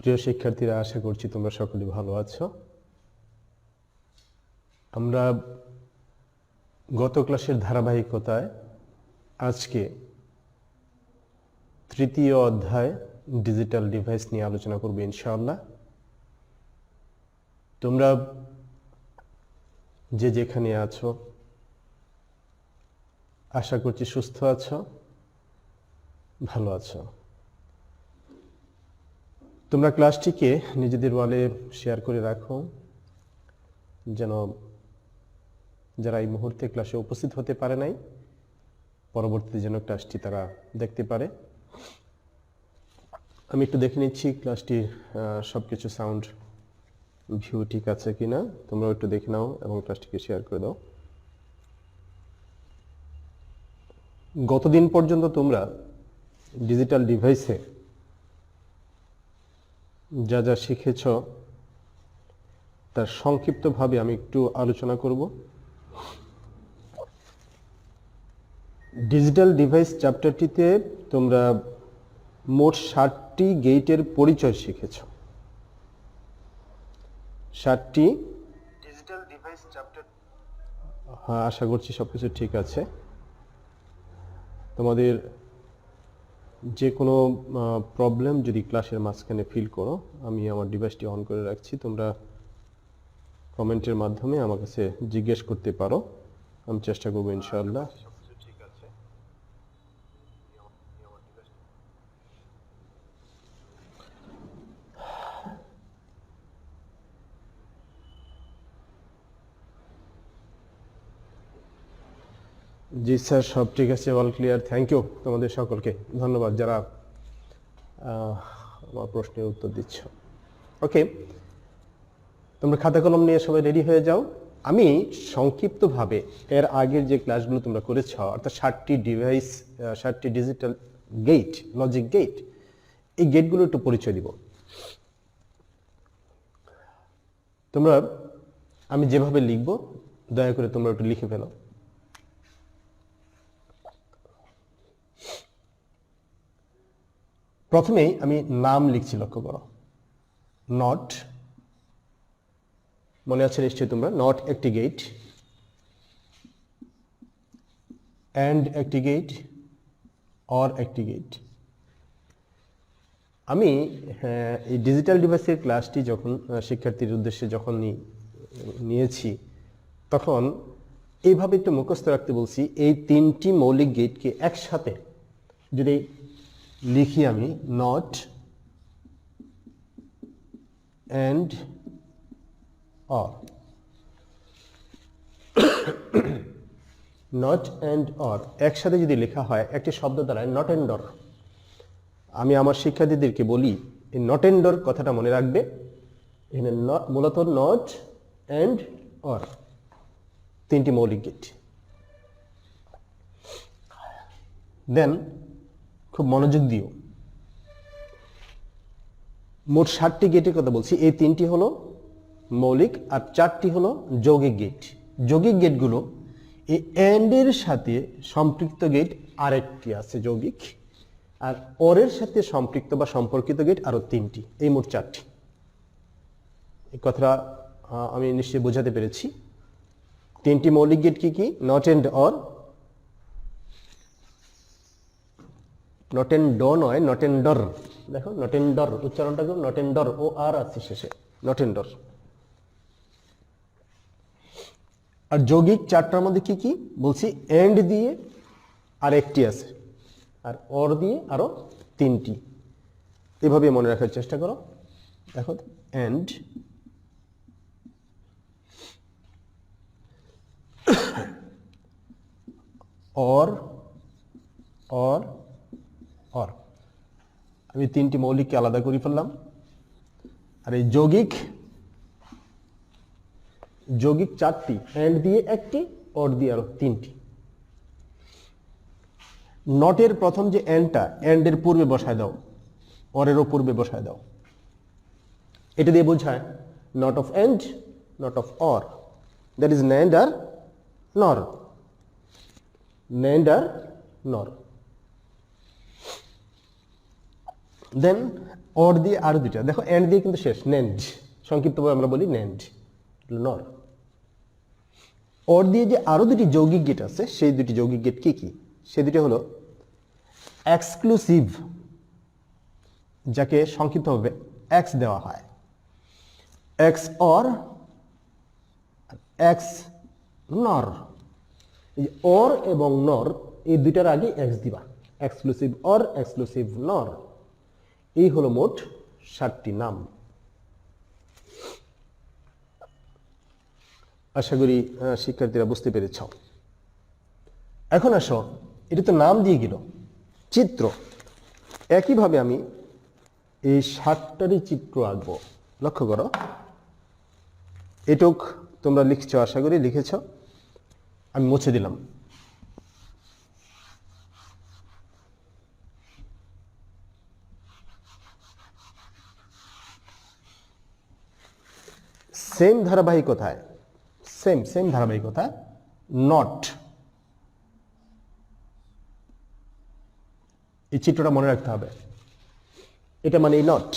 প্রিয় শিক্ষার্থীরা, আশা করছি তোমরা সকলে ভালো আছো। আমরা গত ক্লাসের ধারাবাহিকতায় আজকে তৃতীয় অধ্যায় ডিজিটাল ডিভাইস নিয়ে আলোচনা করব ইনশাআল্লাহ। তোমরা যে যেখানে আছো আশা করছি সুস্থ আছো, ভালো আছো। তোমরা ক্লাসটিকে নিজেদের ওয়ালে শেয়ার করে রাখো, যেন যারা এই মুহূর্তে ক্লাসে উপস্থিত হতে পারে নাই পরবর্তীতে যেন ক্লাসটি তারা দেখতে পারে। আমি একটু দেখে নিচ্ছি ক্লাসটির সবকিছু সাউন্ড ভিউ ঠিক আছে কিনা। তোমরাও একটু দেখে নাও এবং ক্লাসটিকে শেয়ার করে দাও। গতদিন পর্যন্ত তোমরা ডিজিটাল ডিভাইসে যা যা শিখেছ তার সংক্ষিপ্তভাবে আমি একটু আলোচনা করব। ডিজিটাল ডিভাইস চ্যাপ্টারটিতে তোমরা মোট 60টি গেটের পরিচয় শিখেছ। 60টি ডিজিটাল ডিভাইস চ্যাপ্টার। হ্যাঁ, আশা করছি সবকিছু ঠিক আছে। তোমাদের যে কোনো প্রবলেম যদি ক্লাসের মাঝখানে ফিল করো, আমি আমার ডিভাইসটি অন করে রাখছি, তোমরা কমেন্টের মাধ্যমে আমার কাছে জিজ্ঞেস করতে পারো। আমি চেষ্টা করবো ইনশাআল্লাহ। জি স্যার, সব ঠিক আছে, অল ক্লিয়ার। থ্যাংক ইউ তোমাদের সকলকে, ধন্যবাদ যারা আমার প্রশ্নের উত্তর দিচ্ছ। ওকে, তোমরা খাতা কলম নিয়ে সবাই রেডি হয়ে যাও। আমি সংক্ষিপ্তভাবে এর আগের যে ক্লাসগুলো তোমরা করেছ, অর্থাৎ 60টি ডিভাইস, 60টি ডিজিটাল গেট, লজিক গেট, এই গেটগুলো একটু পরিচয় দিব। তোমরা, আমি যেভাবে লিখব দয়া করে তোমরা একটু লিখে ফেলো। প্রথমেই আমি নাম লিখছি, লক্ষ্য করো। নট, মনে আছে নিশ্চয়ই তোমরা, নট একটি গেট, অ্যান্ড একটি গেট, অর একটি গেট। আমি এই ডিজিটাল ডিভাইসের ক্লাসটি যখন শিক্ষার্থীর উদ্দেশ্যে যখন নিয়েছি, তখন এইভাবে একটু মুখস্থ রাখতে বলছি। এই তিনটি মৌলিক গেটকে একসাথে যদি লিখি আমি, not and or, not and or একসাথে যদি লেখা হয় একটি শব্দ দ্বারা, নট অ্যান্ড অর। আমি আমার শিক্ষার্থীদেরকে বলি এই নট অ্যান্ড অর কথাটা মনে রাখবে। এখানে মূলত নট অ্যান্ড অর তিনটি মৌলিক গেট। দেন খুব মনোযোগ দিও, মোট 60টি গেটের কথা বলছি। এই তিনটি হলো মৌলিক আর 4টি হলো যৌগিক গেট। যৌগিক গেটগুলো এই অ্যান্ডের সাথে সম্পৃক্ত গেট আরেকটি আছে যৌগিক, আর অরের সাথে সম্পৃক্ত বা সম্পর্কিত গেট আরো 3টি, এই মোট 4টি। এই কথাটা আমি নিশ্চয়ই বোঝাতে পেরেছি। 3টি মৌলিক গেট কি কি? Not and or, not and ড নয়, নট অ্যান্ড ডর। দেখো, নট অ্যান্ড ডর উচ্চারণটা কেউ, নট অ্যান্ড ডর, ও আর আছে শেষে, নট অ্যান্ড ডর। আর যৌগিক 4টার মধ্যে কি কি বলছি? এন্ড দিয়ে আর একটি আছে, আর অর দিয়ে আরো 3টি। এভাবে মনে রাখার চেষ্টা করো। দেখো, এন্ড, অর, অর, অর। আমি 3টি মৌলিককে আলাদা করে ফেললাম। আর এই যৌগিক 4টি, এন্ড দিয়ে একটি, অর দিয়ে আরো 3টি। নটের প্রথম যে এন্ডটা, এন্ডের পূর্বে বসায় দাও, অরেরও পূর্বে বসায় দাও। এটা দিয়ে বোঝায় not of and, not of or, that is nand nor, nand নর। দেন অর দিয়ে আরো দুইটা, দেখো এন্ড দিয়ে কিন্তু শেষ, নেন্ড, সংক্ষিপ্তভাবে আমরা বলি নেন্ড, নর। অর দিয়ে যে আরো দুটি যৌগিক গেট আছে, সেই দুটি যৌগিক গেট কি কি? সেই দুটি হলো এক্সক্লুসিভ, যাকে সংক্ষিপ্তভাবে এক্স দেওয়া হয়, এক্স অর, এক্স নর। এই অর এবং নর এই দুইটার আগে এক্স দিবা, এক্সক্লুসিভ অর, এক্সক্লুসিভ নর। এই হলো মোট 7টি নাম। আশা করি শিক্ষার্থীরা বুঝতে পেরেছ। এখন আসো, এটা তো নাম দিয়ে গেল, চিত্র। একইভাবে আমি এই 7টারই চিত্র আঁকবো। লক্ষ্য করো, এটুক তোমরা লিখছো, আশা করি লিখেছ। আমি মুছে দিলাম। সেম ধারাবাহিকতায়, সেম ধারাবাহিকতা, নট। এই চিত্রটা মনে রাখতে হবে, এটা মানে নট।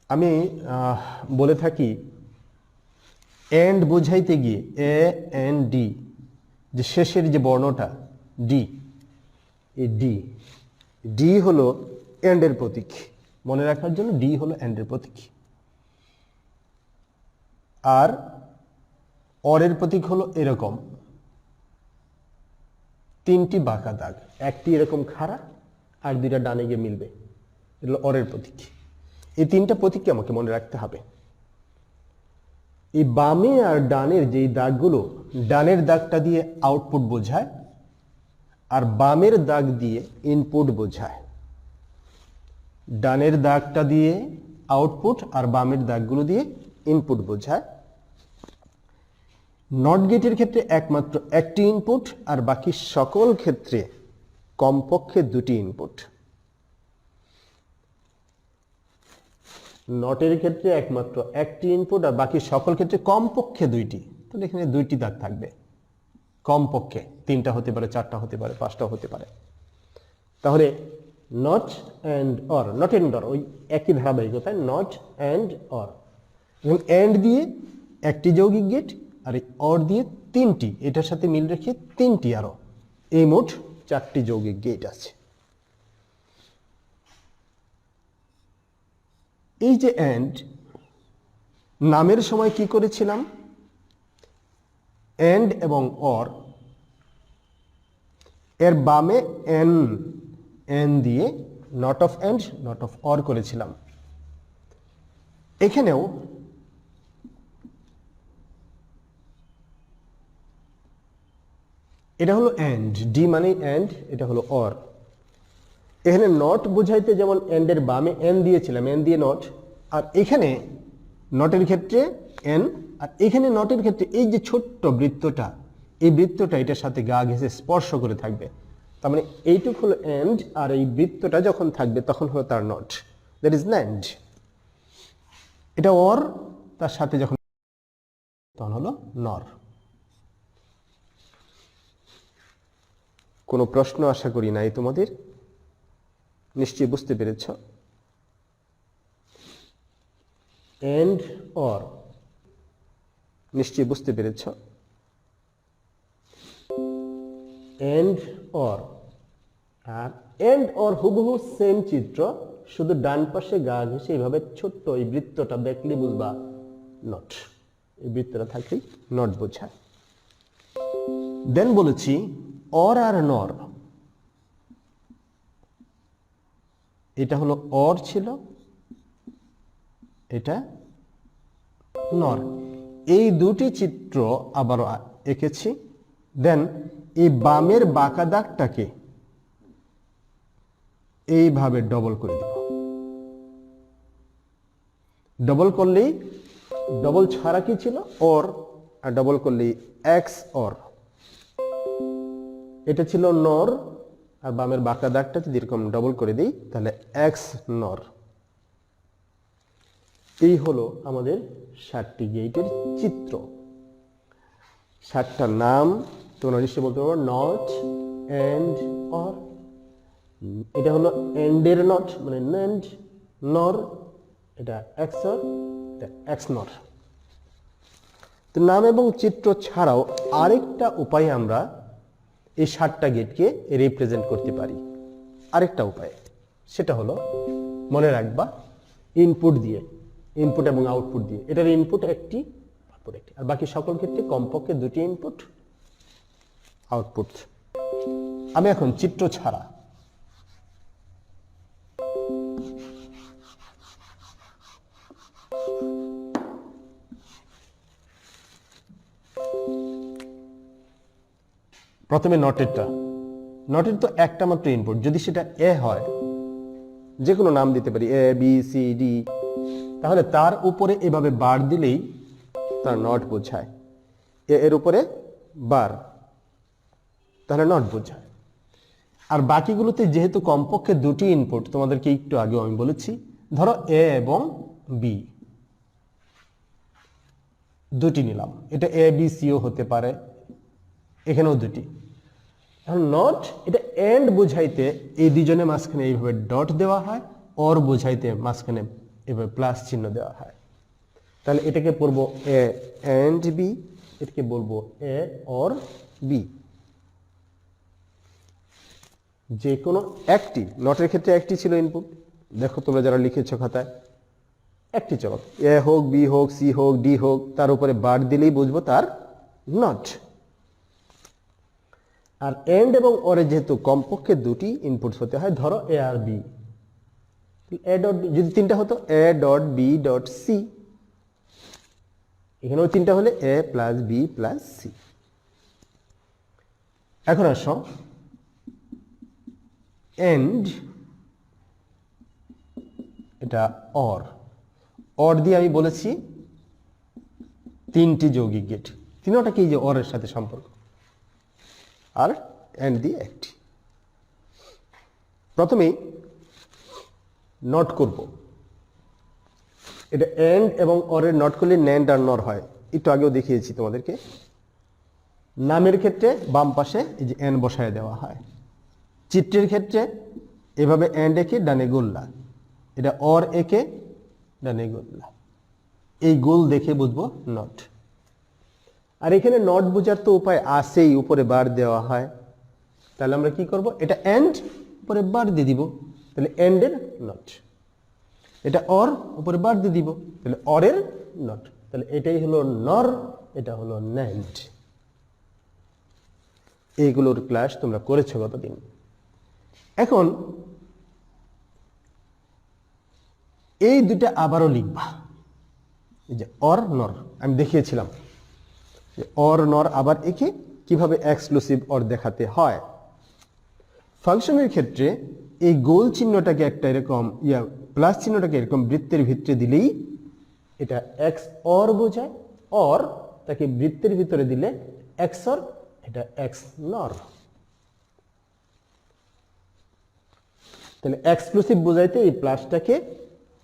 আমি বলে থাকি এন্ড বোঝাইতে গিয়ে এ এন ডি, যে শেষের যে বর্ণটা ডি, এই ডি, ডি হলো এন্ডের প্রতীক। মনে রাখার জন্য ডি হলো এন্ডের প্রতীক। আর অরের প্রতীক হলো এরকম 3টি বাঁকা দাগ, একটি এরকম খাড়া আর 2টা ডানে গিয়ে মিলবে, এগুলো অরের প্রতীক। এই 3টা প্রতীককে আমাকে মনে রাখতে হবে। এই বামে আর ডানের যেই দাগগুলো, ডানের দাগটা দিয়ে আউটপুট বোঝায় আর বামের দাগ দিয়ে ইনপুট বোঝায়। ডানের দাগটা দিয়ে আউটপুট আর বামের দাগগুলো দিয়ে ইনপুট বোঝায়। নট গেটের ক্ষেত্রে একমাত্র একটি ইনপুট আর বাকি সকল ক্ষেত্রে কমপক্ষে 2টি ইনপুট। নটের ক্ষেত্রে একমাত্র একটি ইনপুট আর বাকি সকল ক্ষেত্রে কমপক্ষে 2টি। তাহলে এখানে 2টি দাগ থাকবে কমপক্ষে, 3টা হতে পারে, 4টা হতে পারে, 5টা হতে পারে। তাহলে not and or, not and or ওই একই ধারাবাহিকতায় নট অ্যান্ড অর। এবং অ্যান্ড দিয়ে একটি যৌগিক গেট আর এই অর দিয়ে 3টি, এটার সাথে মিল রেখে 3টি আরো, এই মোট 4টি যৌগিক গেট আছে। এই যে অ্যান্ড, নামের সময় কি করেছিলাম? অ্যান্ড এবং অর এর বামে এন, এন দিয়ে not of and not of or করেছিলাম। এখানেও এটা হলো অ্যান্ড, ডি মানে অ্যান্ড, এটা হলো অর। এখানে নট বোঝাইতে যেমন এন্ডের বামে এন দিয়েছিলাম, এন দিয়ে নট, আর এখানে নটের ক্ষেত্রে এন, আর এখানে নটের ক্ষেত্রে এই যে ছোট্ট বৃত্তটা, এই বৃত্তটা এটার সাথে গা ঘেঁষে স্পর্শ করে থাকবে। তার মানে এইটুক হলো এন্ড, আর এই বৃত্তটা যখন থাকবে তখন হলো তার নট, দ্যাট ইজ ন্যান্ড। এটা অর, তার সাথে যখন তখন হলো নর। কোনো প্রশ্ন আশা করি নাই তোমাদের, নিশ্চয়ই বুঝতে পেরেছ। এন্ড অর নিশ্চয়ই বুঝতে পেরেছ। এন্ড অর, আর এন্ড অর হুবহু সেম চিত্র, শুধু ডান পাশে গা ঘেঁষে এইভাবে ছোট্ট এই বৃত্তটা দেখলে বুঝবা নট, এই বৃত্তটা থাকলেই নট বোঝায়। দেন বলেছি অর আর নর, এটা হলো অর ছিল, এটা নর। এই দুটি চিত্র আবার এঁকেছি। দেন এই বামের বাঁকা দাগটাকে এইভাবে ডবল করে দেব। ডবল করলেই, ডবল ছাড়া কি ছিল? অর, আর ডবল করলেই এক্স অর। এটা ছিল নর, আর বামের বাঁকা দাগটা যদি এরকম ডবল করে দিই তাহলে এক্স নর। এই হলো আমাদের 7টি গেটের চিত্র। 7টা নাম তোমরা নিশ্চয়ই বলতে পারো, নট, এন্ড অর, এটা হলো এন্ডের নট মানে নেন্ড, নর এটা এক্সর, এটা এক্স নর। তো নাম এবং চিত্র ছাড়াও আরেকটা উপায়ে আমরা এই 7টা গেটকে রিপ্রেজেন্ট করতে পারি। আরেকটা উপায়, সেটা হলো মনে রাখবা ইনপুট দিয়ে, ইনপুট এবং আউটপুট দিয়ে। এটার ইনপুট একটি, আউটপুট একটি, আর বাকি সকল ক্ষেত্রে কমপক্ষে 2টি ইনপুট আউটপুট। আমি এখন চিত্র ছাড়া প্রথমে নটেরটা, নটের তো একটা মাত্র ইনপুট, যদি সেটা এ হয়, যে কোনো নাম দিতে পারি এ বি সি ডি, তাহলে তার উপরে এভাবে বার দিলেই তার নট বোঝায়। এর উপরে বার, তাহলে নট বোঝায়। আর বাকিগুলোতে যেহেতু কমপক্ষে 2টি ইনপুট, তোমাদেরকে একটু আগেও আমি বলেছি, ধরো এ এবং বি 2টি নিলাম, এটা এ বি সিও হতে পারে, এখানেও 2টি। এখন নট এটা এন্ড বোঝাইতে এই দুজনের মাঝখানে এইভাবে ডট দেওয়া হয়, অর বোঝাইতে মাঝখানে এভাবে প্লাস চিহ্ন দেওয়া হয়। তাহলে এটাকে পড়বো এ এন্ড বি, এটাকে বলবো এ অর বি। যে কোনো একটি, নটের ক্ষেত্রে একটি ছিল ইনপুট, দেখো তোমরা যারা লিখেছ খাতায়, একটি চলক, এ হোক বি হোক সি হোক ডি হোক, তার উপরে বার দিলেই বুঝবো তার নট। আর এন্ড এবং অরে যেহেতু কমপক্ষে 2টি ইনপুটস হতে হয়, ধরো এ আর বি, এ ডট বি যদি 3টা হতো A dot B dot C, এখানেও 3টা হলে A plus B plus C. এখন আসো এন্ড, এটা অর, অর দিয়ে আমি বলেছি 3টি যৌগিক গেট, তিনটা কি যে অরের সাথে সম্পর্ক, আর এন্ড দিয়ে একটি। প্রথমেই নট করব, এটা এন্ড এবং অরের নট করলে ন্যান্ড আর নর হয়, একটু আগেও দেখিয়েছি তোমাদেরকে। নামের ক্ষেত্রে বাম পাশে এই যে এন বসায় দেওয়া হয়, চিত্রের ক্ষেত্রে এভাবে এন্ড একে ডানে গোল্লা, এটা অর একে ডানে গোল্লা, এই গোল দেখে বুঝবো নট। আর এখানে নট বোঝার তো উপায় আছেই, উপরে বার দেওয়া হয়, তাহলে আমরা কি করব, এটা এন্ড উপরে বার দিয়ে দিব, তাহলে এন্ডের নট। এটা অর উপরে বার দিয়ে দিব, তাহলে অরের নট। তাহলে এটাই হলো নর, এটা হলো ন্যান্ড। এইগুলোর ক্লাস তোমরা করেছো গতদিন। এখন এই দুটা আবারও লিখবা, এই যে অর নর আমি দেখিয়েছিলাম, অর নর আবার একে কিভাবে এক্সক্লুসিভ অর দেখাতে হয়। ফাংশনের ক্ষেত্রে এই গোল চিহ্নটাকে একটা এরকম প্লাস চিহ্নটাকে এরকম বৃত্তের ভিতরে দিলেই এটা এক্স অর বোঝায়, অর তাকে বৃত্তের ভিতরে দিলে এক্স অর, এটা এক্স নর। তাহলে এক্সক্লুসিভ বোঝাইতে এই প্লাসটাকে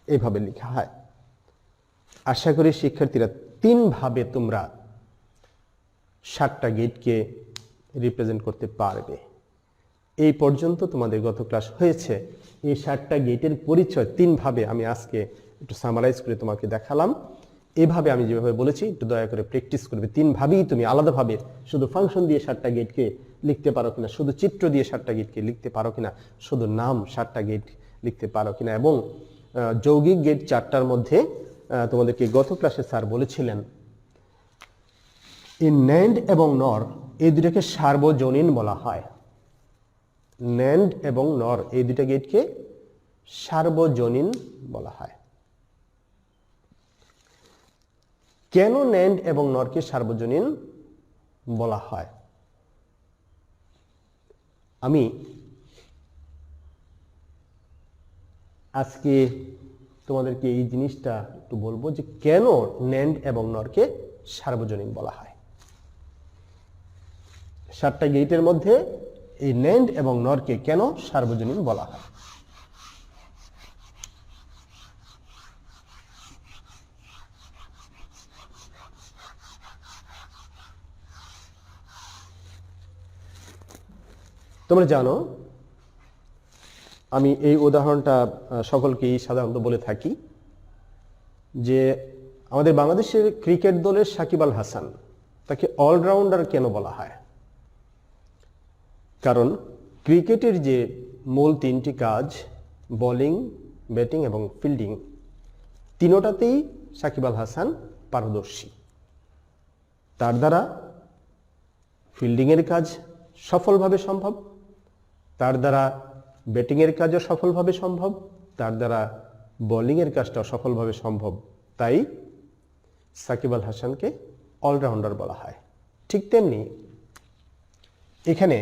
এইভাবে লেখা হয়। আশা করি শিক্ষার্থীরা 3 ভাবে তোমরা 7টা গেটকে রিপ্রেজেন্ট করতে পারবে। এই পর্যন্ত তোমাদের গত ক্লাস হয়েছে। এই 7টা গেটের পরিচয় 3 ভাবে আমি আজকে একটু সামারাইজ করে তোমাকে দেখালাম। এইভাবে আমি যেভাবে বলেছি একটু দয়া করে প্র্যাকটিস করবে। 3 ভাবেই তুমি আলাদাভাবে শুধু ফাংশন দিয়ে 7টা গেটকে লিখতে পারো কিনা, শুধু চিত্র দিয়ে 7টা গেটকে লিখতে পারো কিনা, শুধু নাম 7টা গেট লিখতে পারো কিনা, এবং যৌগিক গেট 4টার মধ্যে তোমাদেরকে গত ক্লাসে স্যার বলেছিলেন এই ন্যান্ড এবং নর এই দুটাকে সার্বজনীন বলা হয়। ন্যান্ড এবং নর এই দুটা গেটকে সার্বজনীন বলা হয়। কেন ন্যান্ড এবং নরকে সার্বজনীন বলা হয় আমি আজকে তোমাদেরকে এই জিনিসটা একটু বলবো, যে কেন ন্যান্ড এবং নরকে সার্বজনীন বলা হয়। 7টা গেটের মধ্যে এই ন্যান্ড এবং নরকে কেন সার্বজনীন বলা হয়। তোমরা জানো, আমি এই উদাহরণটা সকলকেই সাধারণত বলে থাকি যে আমাদের বাংলাদেশের ক্রিকেট দলের সাকিব আল হাসান, তাকে অলরাউন্ডার কেন বলা হয়? কারণ ক্রিকেটের যে মূল তিনটি কাজ, বোলিং, ব্যাটিং এবং ফিল্ডিং, তিনোটাতেই সাকিব আল হাসান পারদর্শী। তার দ্বারা ফিল্ডিংয়ের কাজ সফলভাবে সম্ভব, তার দ্বারা ব্যাটিংয়ের কাজও সফলভাবে সম্ভব, তার দ্বারা বোলিংয়ের কাজটাও সফলভাবে সম্ভব। তাই সাকিব আল হাসানকে অলরাউন্ডার বলা হয়। ঠিক তেমনি এখানে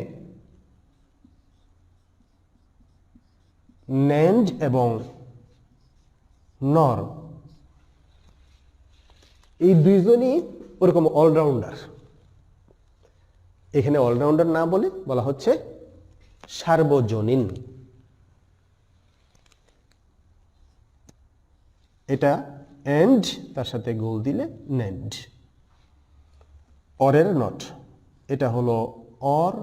ন্যান্ড এবং নর এই দুইজনই ওরকম অলরাউন্ডার। এখানে অলরাউন্ডার না বলে বলা হচ্ছে সার্বজনীন। এটা এন্ড, তার সাথে গোল দিলে ন্যান্ড। অরের নট, এটা হলো অর,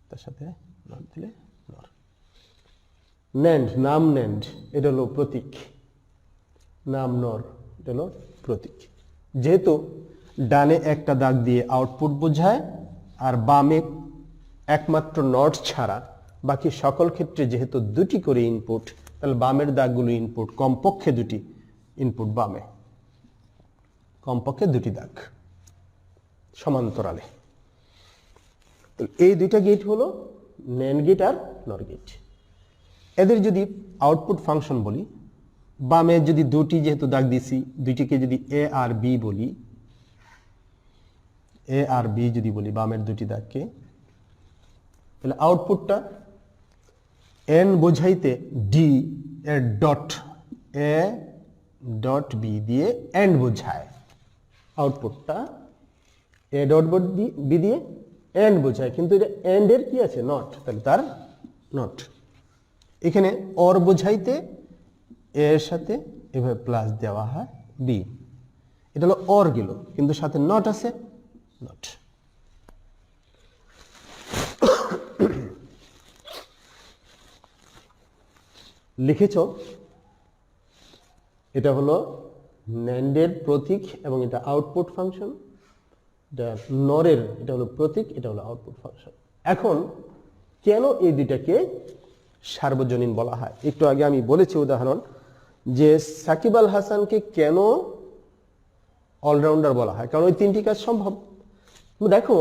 তার সাথে নট দিলে নর। ন্যান্ড, নাম ন্যান্ড, এটা হলো প্রতীক। নাম নর, এটা হলো প্রতীক। যেহেতু ডানে একটা দাগ দিয়ে আউটপুট বোঝায় আর বামে একমাত্র নট ছাড়া বাকি সকল ক্ষেত্রে যেহেতু দুটি করে ইনপুট, তাহলে বামের দাগগুলো ইনপুট, কমপক্ষে দুটি ইনপুট বামে, কমপক্ষে দুটি দাগ সমান্তরালে। এই দুইটা গেট হলো ন্যান্ড গেট আর নর গেট। এদের যদি আউটপুট ফাংশন বলি, বামে যদি দুটি যেহেতু দাগ দিছি, দুইটিকে যদি এ আর বি বলি, এ আর বি যদি বলি বামের দুটি দাগকে, তাহলে আউটপুটটা এন বোঝাইতে ডি এর ডট এ ডট বি দিয়ে এন্ড বোঝায়। আউটপুটটা এ ডট বি দিয়ে এন্ড বোঝায়, কিন্তু এটা এন্ড এর কি আছে? নট, তাহলে তার নট। এখানে অর বোঝাইতে এর সাথে এভাবে প্লাস দেওয়া হয় বি, এটা হলো অর গেল, কিন্তু সাথে নট আছে, নট। লিখেছ, এটা হলো ন্যান্ডের প্রতীক এবং এটা আউটপুট ফাংশন। এটা নরের, এটা হলো প্রতীক, এটা হলো আউটপুট ফাংশন। এখন কেন এই দুইটাকে সার্বজনীন বলা হয়? একটু আগে আমি বলেছি উদাহরণ যে সাকিব আল হাসানকে কেন অলরাউন্ডার বলা হয়, কারণ ওই তিনটি কাজ সম্ভব। দেখো,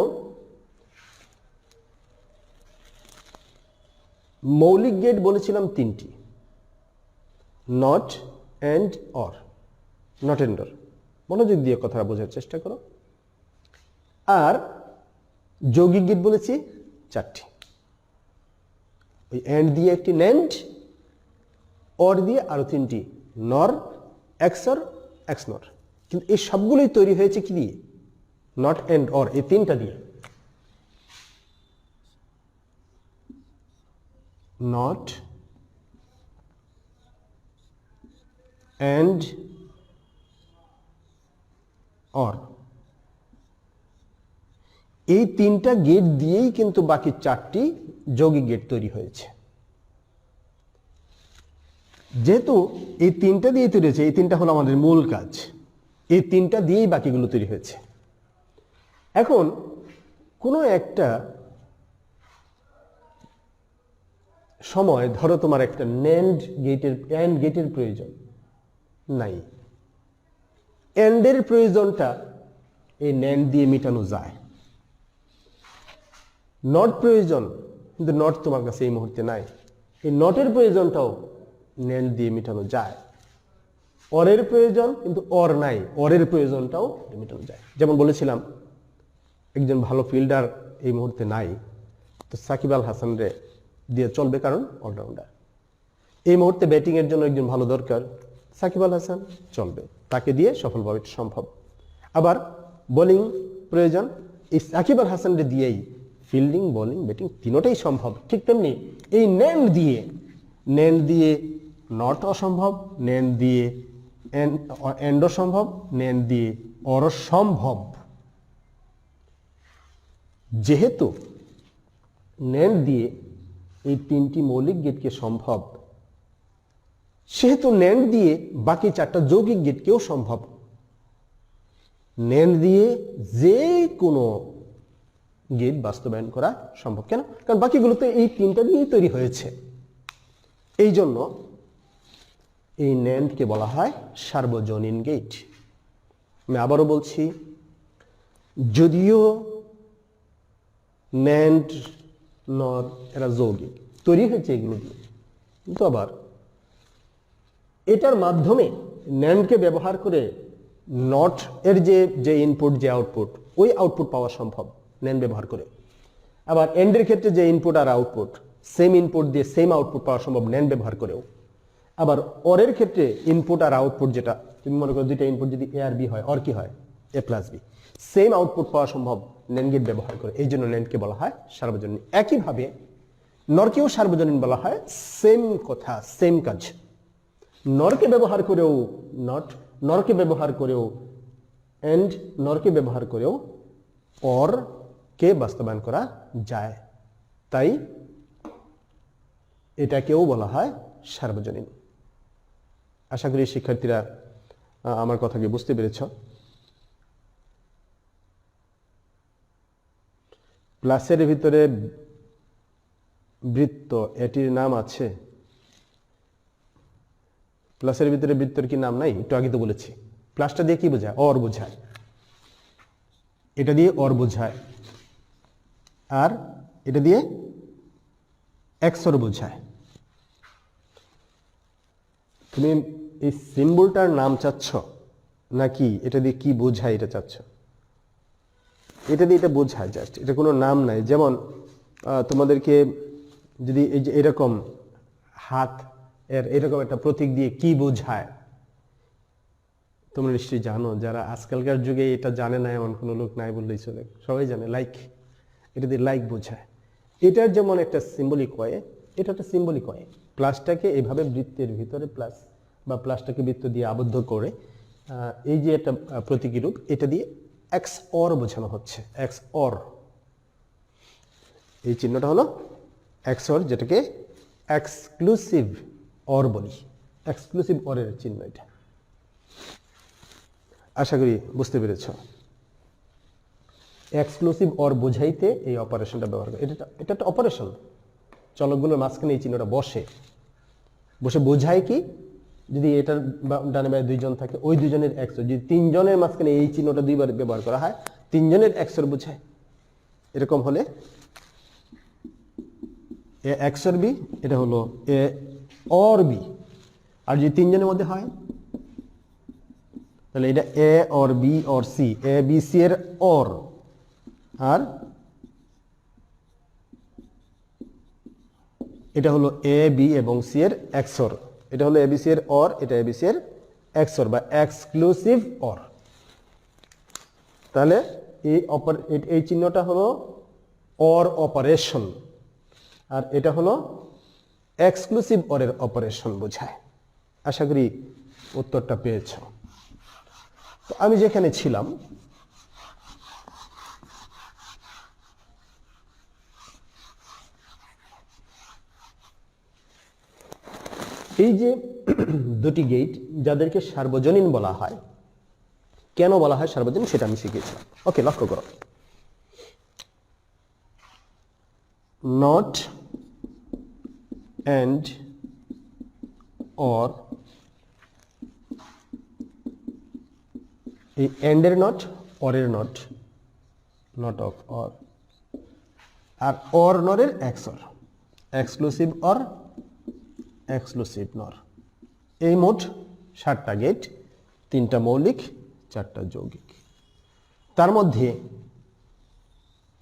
মৌলিক গেট বলেছিলাম তিনটি, not, and, or. Not and or, মনোযোগ দিয়ে কথাটা বোঝার চেষ্টা করো। আর যৌগিক গেট বলেছি চারটি, ওই এন্ড দিয়ে একটি ন্যান্ড, অর দিয়ে আরো তিনটি নর, এক্সর, এক্স নর। কিন্তু এই সবগুলোই তৈরি হয়েছে কি দিয়ে? নট, এন্ড, অর, এই তিনটা দিয়ে। নট, এন্ড, অর, এই তিনটা গেট দিয়েই কিন্তু বাকি চারটি যৌগিক গেট তৈরি হয়েছে। যেহেতু এই তিনটা দিয়ে তৈরি হয়েছে, এই তিনটা হলো আমাদের মূল কাজ, এই তিনটা দিয়েই বাকিগুলো তৈরি হয়েছে। এখন কোনো একটা সময় ধরো তোমার একটা ন্যান্ড গেটের প্রয়োজন নাই, এন্ডের প্রয়োজনটা এই ন্যান্ড দিয়ে মেটানো যায়। নট প্রয়োজন, কিন্তু নট তোমার কাছে এই মুহূর্তে নাই, এই নটের প্রয়োজনটাও ন্যান্ড দিয়ে মেটানো যায়। অরের প্রয়োজন, কিন্তু অর নাই, অরের প্রয়োজনটাও মেটানো যায়। যেমন বলেছিলাম একজন ভালো ফিল্ডার এই মুহূর্তে নাই, তো সাকিব আল হাসান রে দিয়ে চলবে, কারণ অলরাউন্ডার। এই মুহূর্তে ব্যাটিং এর জন্য একজন ভালো দরকার, সাকিব আল হাসান, চলবে, তাকে দিয়ে সফলভাবে সম্ভব। আবার বোলিং প্রয়োজন, এই সাকিব আল হাসান রে দিয়েই ফিল্ডিং, বোলিং, ব্যাটিং তিনোটাই সম্ভব। ঠিক তেমনি এই ন্যান্ড দিয়ে নট অসম্ভব, ন্যান্ড দিয়ে এন্ডও সম্ভব, ন্যান্ড দিয়ে অর সম্ভব। যেহেতু ন্যান্ড দিয়ে এই তিনটি মৌলিক গেটকে সম্ভব, সেহেতু ন্যান্ড দিয়ে বাকি চারটা যৌগিক গেটকেও সম্ভব। ন্যান্ড দিয়ে যে কোনো গেট বাস্তবায়ন করা সম্ভব। কেন? কারণ বাকিগুলো তো এই তিনটা দিয়েই তৈরি হয়েছে। এই জন্য এই ন্যান্ডকে বলা হয় সার্বজনীন গেট। আমি আবারও বলছি, যদিও ন্যান্ড নর এরা যৌগিক, তৈরি হয়েছে এগুলো দিয়ে, কিন্তু আবার এটার মাধ্যমে ন্যান্ডকে ব্যবহার করে নট এর যে ইনপুট যে আউটপুট, ওই আউটপুট পাওয়া সম্ভব ন্যান্ড ব্যবহার করে। আবার এন্ডের ক্ষেত্রে যে ইনপুট আর আউটপুট, সেম ইনপুট দিয়ে সেম আউটপুট পাওয়া সম্ভব ন্যান্ড ব্যবহার করেও। আবার অরের ক্ষেত্রে ইনপুট আর আউটপুট, যেটা তুমি মনে করো দুইটা ইনপুট যদি এ আর বি হয়, অর কি হয় এ প্লাস বি, সেম আউটপুট পাওয়া সম্ভব ন্যান্ড গেট ব্যবহার করে। এই জন্য ন্যান্ডকে বলা হয় সার্বজনীন। একইভাবে নরকেও সার্বজনীন বলা হয়, সেম কথা, সেম কাজ। নরকে ব্যবহার করেও নট, নরকে ব্যবহার করেও এন্ড, নরকে ব্যবহার করেও অর কে বাস্তবায়ন করা যায়। তাই এটাকেও বলা হয় সার্বজনীন। আশা করি শিক্ষার্থীরা আমার কথাকে বুঝতে পেরেছ। প্লাসের ভিতরে বৃত্ত, এটির নাম আছে? প্লাসের ভিতরে বৃত্তর কি নাম নাই? একটু আগে তো বলেছি। প্লাসটা দিয়ে কি বোঝায়? অর বোঝায়। এটা দিয়ে অর বোঝায়, আর এটা দিয়ে এক্সর বোঝায়। তুমি এই সিম্বলটার নাম চাচ্ছ নাকি এটা দিয়ে কি বোঝায় এটা চাচ্ছ? এটা দিয়ে এটা বোঝায় জাস্ট, এটা কোনো নাম নাই। যেমন তোমাদেরকে যদি এই যে এরকম হাত এর এরকম একটা প্রতীক দিয়ে কি বোঝায় তোমরা নিশ্চয়ই জানো। যারা আজকালকার যুগে এটা জানে না এমন কোনো লোক নাই বললেই চলে, সবাই জানে। লাইক, এটা দিয়ে লাইক বোঝায়। এটার যেমন একটা সিম্বলিক ওয়ে, এটা একটা সিম্বলিক ওয়ে। প্লাসটাকে এভাবে বৃত্তের ভিতরে প্লাস বা প্লাসটাকে বৃত্ত দিয়ে আবদ্ধ করে এই যে একটা প্রতীকী রূপ, এটা দিয়ে এক্স অর বোঝানো হচ্ছে। এক্স অর, এই চিহ্নটা হলো এক্স অর, যেটাকে এক্সক্লুসিভ অর বলি। এক্সক্লুসিভ অরের চিহ্ন এটা। আশা করি বুঝতে পেরেছ। এক্সক্লুসিভ অর বোঝাইতে এই অপারেশনটা ব্যবহার করে। এটা একটা অপারেশন। চলকগুলোর মাঝখানে এই চিহ্নটা বসে বোঝায় কি, যদি এটার ডানে বামে দুইজন থাকে, ওই দুজনের এক্সর, যদি তিনজনের মাঝখানে এই চিহ্নটা দুইবার ব্যবহার করা হয়, তিনজনের এক্সর বোঝায়। এরকম হলে এ এক্সর বি, এটা হলো এ অর বি। আর যদি তিনজনের মধ্যে হয় তাহলে এটা A or B or C, A B C এর অর। আর এটা হলো এ বি এবং সি এর এক্সর। এটা হলো এ বি সি এর অর, এটা এ বি সি এর এক্সর বা এক্সক্লুসিভ অর। তাহলে এই চিহ্নটা হলো অর অপারেশন, আর এটা হলো এক্সক্লুসিভ অরের অপারেশন বোঝায়। আশা করি উত্তরটা পেয়েছ। তো আমি যেখানে ছিলাম, এই যে দুটি গেট যাদেরকে সার্বজনীন বলা হয়, কেন বলা হয় সার্বজনীন সেটা আমি শিখেছিলাম। ওকে, লক্ষ্য করো। নট এন্ড অর, এই এন্ডের নট, অরের নট, নট অফ অর, আর অর নরের xor, exclusive or, exclusive nor. এই মোট 7টা গেট, 3টা মৌলিক, 4টা যৌগিক। তার মধ্যে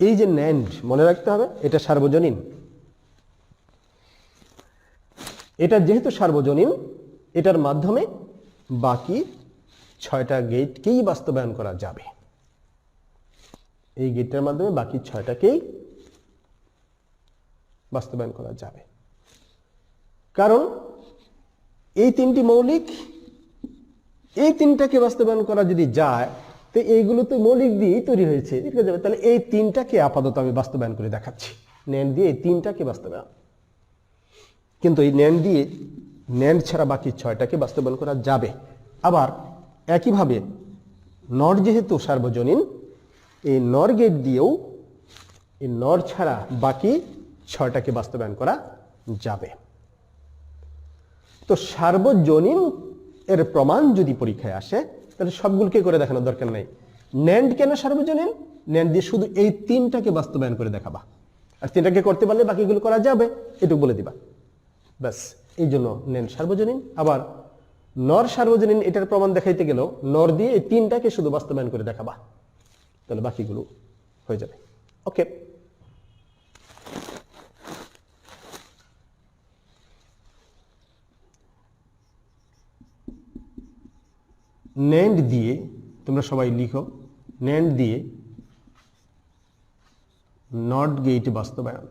এই যে ন্যান্ড, মনে রাখতে হবে এটা সার্বজনীন। এটা যেহেতু সার্বজনীন, এটার মাধ্যমে বাকি 6টা গেটকেই বাস্তবায়ন করা যাবে। এই গেটটার মাধ্যমে বাকি 6টাকেই বাস্তবায়ন করা যাবে। কারণ এই 3টি মৌলিক, এই 3টাকে বাস্তবায়ন করা যদি যায়, তো এইগুলো তো মৌলিক দিয়েই তৈরি হয়েছে, তাহলে এই 3টাকে আপাতত আমি বাস্তবায়ন করে দেখাচ্ছি। ন্যান্ড দিয়ে এই তিনটাকে বাস্তবায়ন, কিন্তু এই ন্যান্ড দিয়ে ন্যান্ড ছাড়া বাকি 6টাকে বাস্তবায়ন করা যাবে। আবার একইভাবে নর যেহেতু সার্বজনীন, এই নর গেট দিয়েও এই নর ছাড়া বাকি 6টাকে বাস্তবায়ন করা যাবে। তো সার্বজনীন এর প্রমাণ যদি পরীক্ষায় আসে তাহলে সবগুলোকে করে দেখানোর দরকার নাই। ন্যান্ড কেন সার্বজনীন? ন্যান্ড দিয়ে শুধু এই তিনটাকে বাস্তবায়ন করে দেখাবা, আর তিনটাকে করতে পারলে বাকিগুলো করা যাবে, এটুকু বলে দিবা, ব্যাস। এই জন্য ন্যান্ড সার্বজনীন। আবার নর সার্বজনীন এটার প্রমাণ দেখাইতে গেলেও নর দিয়ে এই তিনটাকে শুধু বাস্তবায়ন করে দেখাবা, তাহলে বাকিগুলো হয়ে যাবে। ওকে, ন্যান্ড দিয়ে তোমরা সবাই লিখো, ন্যান্ড দিয়ে নট গেট বাস্তবায়ন।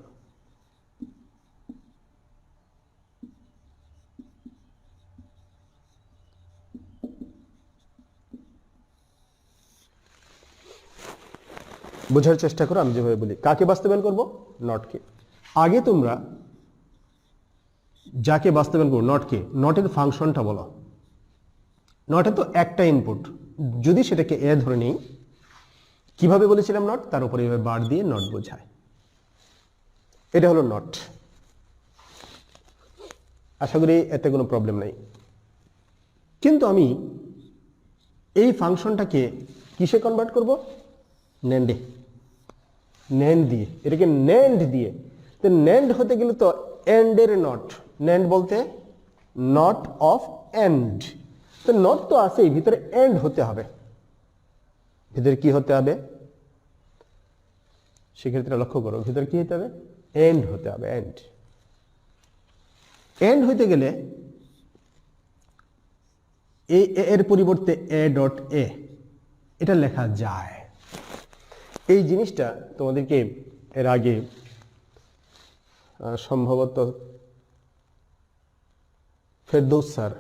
বোঝার চেষ্টা করো আমি যেভাবে বলি। কাকে বাস্তবায়ন করব? নটকে। আগে তোমরা যাকে বাস্তবায়ন করো, নটকে, নটের ফাংশনটা বলো। নটে তো একটা ইনপুট, যদি সেটাকে এ ধরে নিই, কিভাবে বলেছিলাম নট, তার উপরে এভাবে বার দিয়ে নট বোঝায়। এটা হলো নট। আশা করি এতে কোনো প্রবলেম নাই। কিন্তু আমি এই ফাংশনটাকে কিসে কনভার্ট করব? ন্যান্ডে। ন্যান্ড দিয়ে, এটাকে ন্যান্ড দিয়ে। তো ন্যান্ড হতে গেলে তো এন্ডের নট, ন্যান্ড বলতে নট অফ এন্ড। তো নট তো আছেই, ভিতরে এন্ড হতে হবে। ভিতরে কি হতে হবে? সেক্ষেত্রে লক্ষ্য করো, ভিতরে কি হতে হবে? এন্ড হতে হবে, এন্ড। এন্ড হইতে গেলে এর পরিবর্তে এ ডট এ এটা লেখা যায়। এই জিনিসটা তোমাদেরকে এর আগে সম্ভবত ফেরদৌস স্যার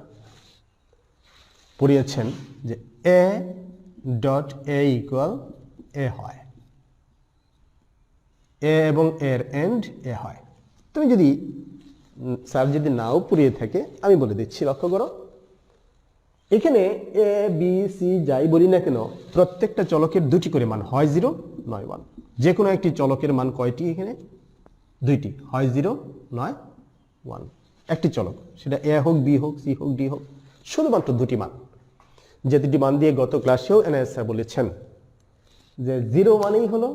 পড়িয়েছেন যে এ ডট এ ইকুয়াল এ হয়, এ এবং এর এন্ড এ হয়। তুমি যদি স্যার যদি নাও পড়িয়ে থাকে আমি বলে দিচ্ছি, লক্ষ্য করো। এখানে এ বি সি যাই বলি না কেন, প্রত্যেকটা চলকের দুটি করে মান, হয় 0 নয় 1। যে কোনো একটি চলকের মান কয়টি? এখানে দুইটি, হয় 0 নয় 1। একটি চলক, সেটা এ হোক, বি হোক, সি হোক, ডি হোক, শুধুমাত্র দুটি মান। যে দুটি মান দিয়ে গত ক্লাসেও এনএস স্যার বলেছেন যে 0 মানেই হলো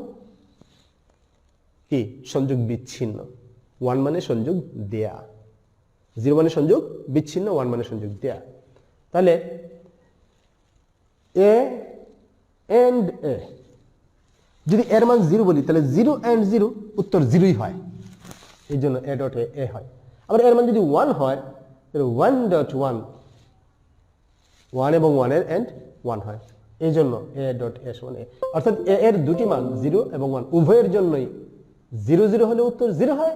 কি? সংযোগ বিচ্ছিন্ন। 1 মানে সংযোগ দেয়া। 0 মানে সংযোগ বিচ্ছিন্ন, 1 মানে সংযোগ দেয়া। তাহলে এ এন্ড এ, যদি এর মান 0 বলি তাহলে 0 এন্ড 0 উত্তর 0ই হয়, এই জন্য এ ডট এ হয়। আবার এর মান যদি 1 হয় তাহলে 1 ডট 1, 1 এবং 1 এর এন্ড 1 হয়, এই জন্য এ ডট এ সমান এ। অর্থাৎ এ এর দুটি মান 0 এবং 1 উভয়ের জন্যই 0 0 হলে উত্তর 0 হয়,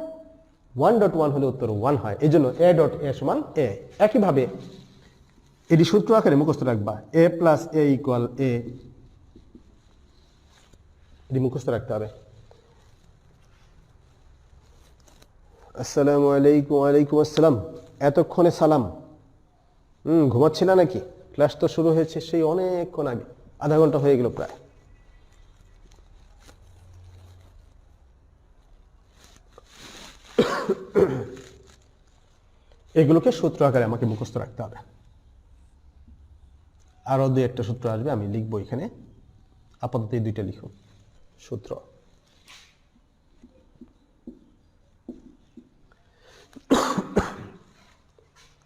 1 ডট 1 হলে উত্তর 1 হয়, এই জন্য এ ডট এ সমান এ। একইভাবে এটি সূত্র আকারে মুখস্থ রাখবা, এ প্লাস এ ইকুয়াল এ, এটি মুখস্থ রাখতে হবে। আসসালামু আলাইকুম। ওয়ালাইকুম আসসালাম। এতক্ষণে সালাম। ঘুমাচ্ছি না নাকি? ক্লাস তো শুরু হয়েছে সেই অনেকক্ষণ আগে, আধা ঘন্টা হয়ে গেল প্রায়। এগুলোকে সূত্র আকারে আমাকে মুখস্থ রাখতে হবে। আরো দুই একটা সূত্র আসবে, আমি লিখবো এখানে। আপাতত এই দুইটা লিখো সূত্র।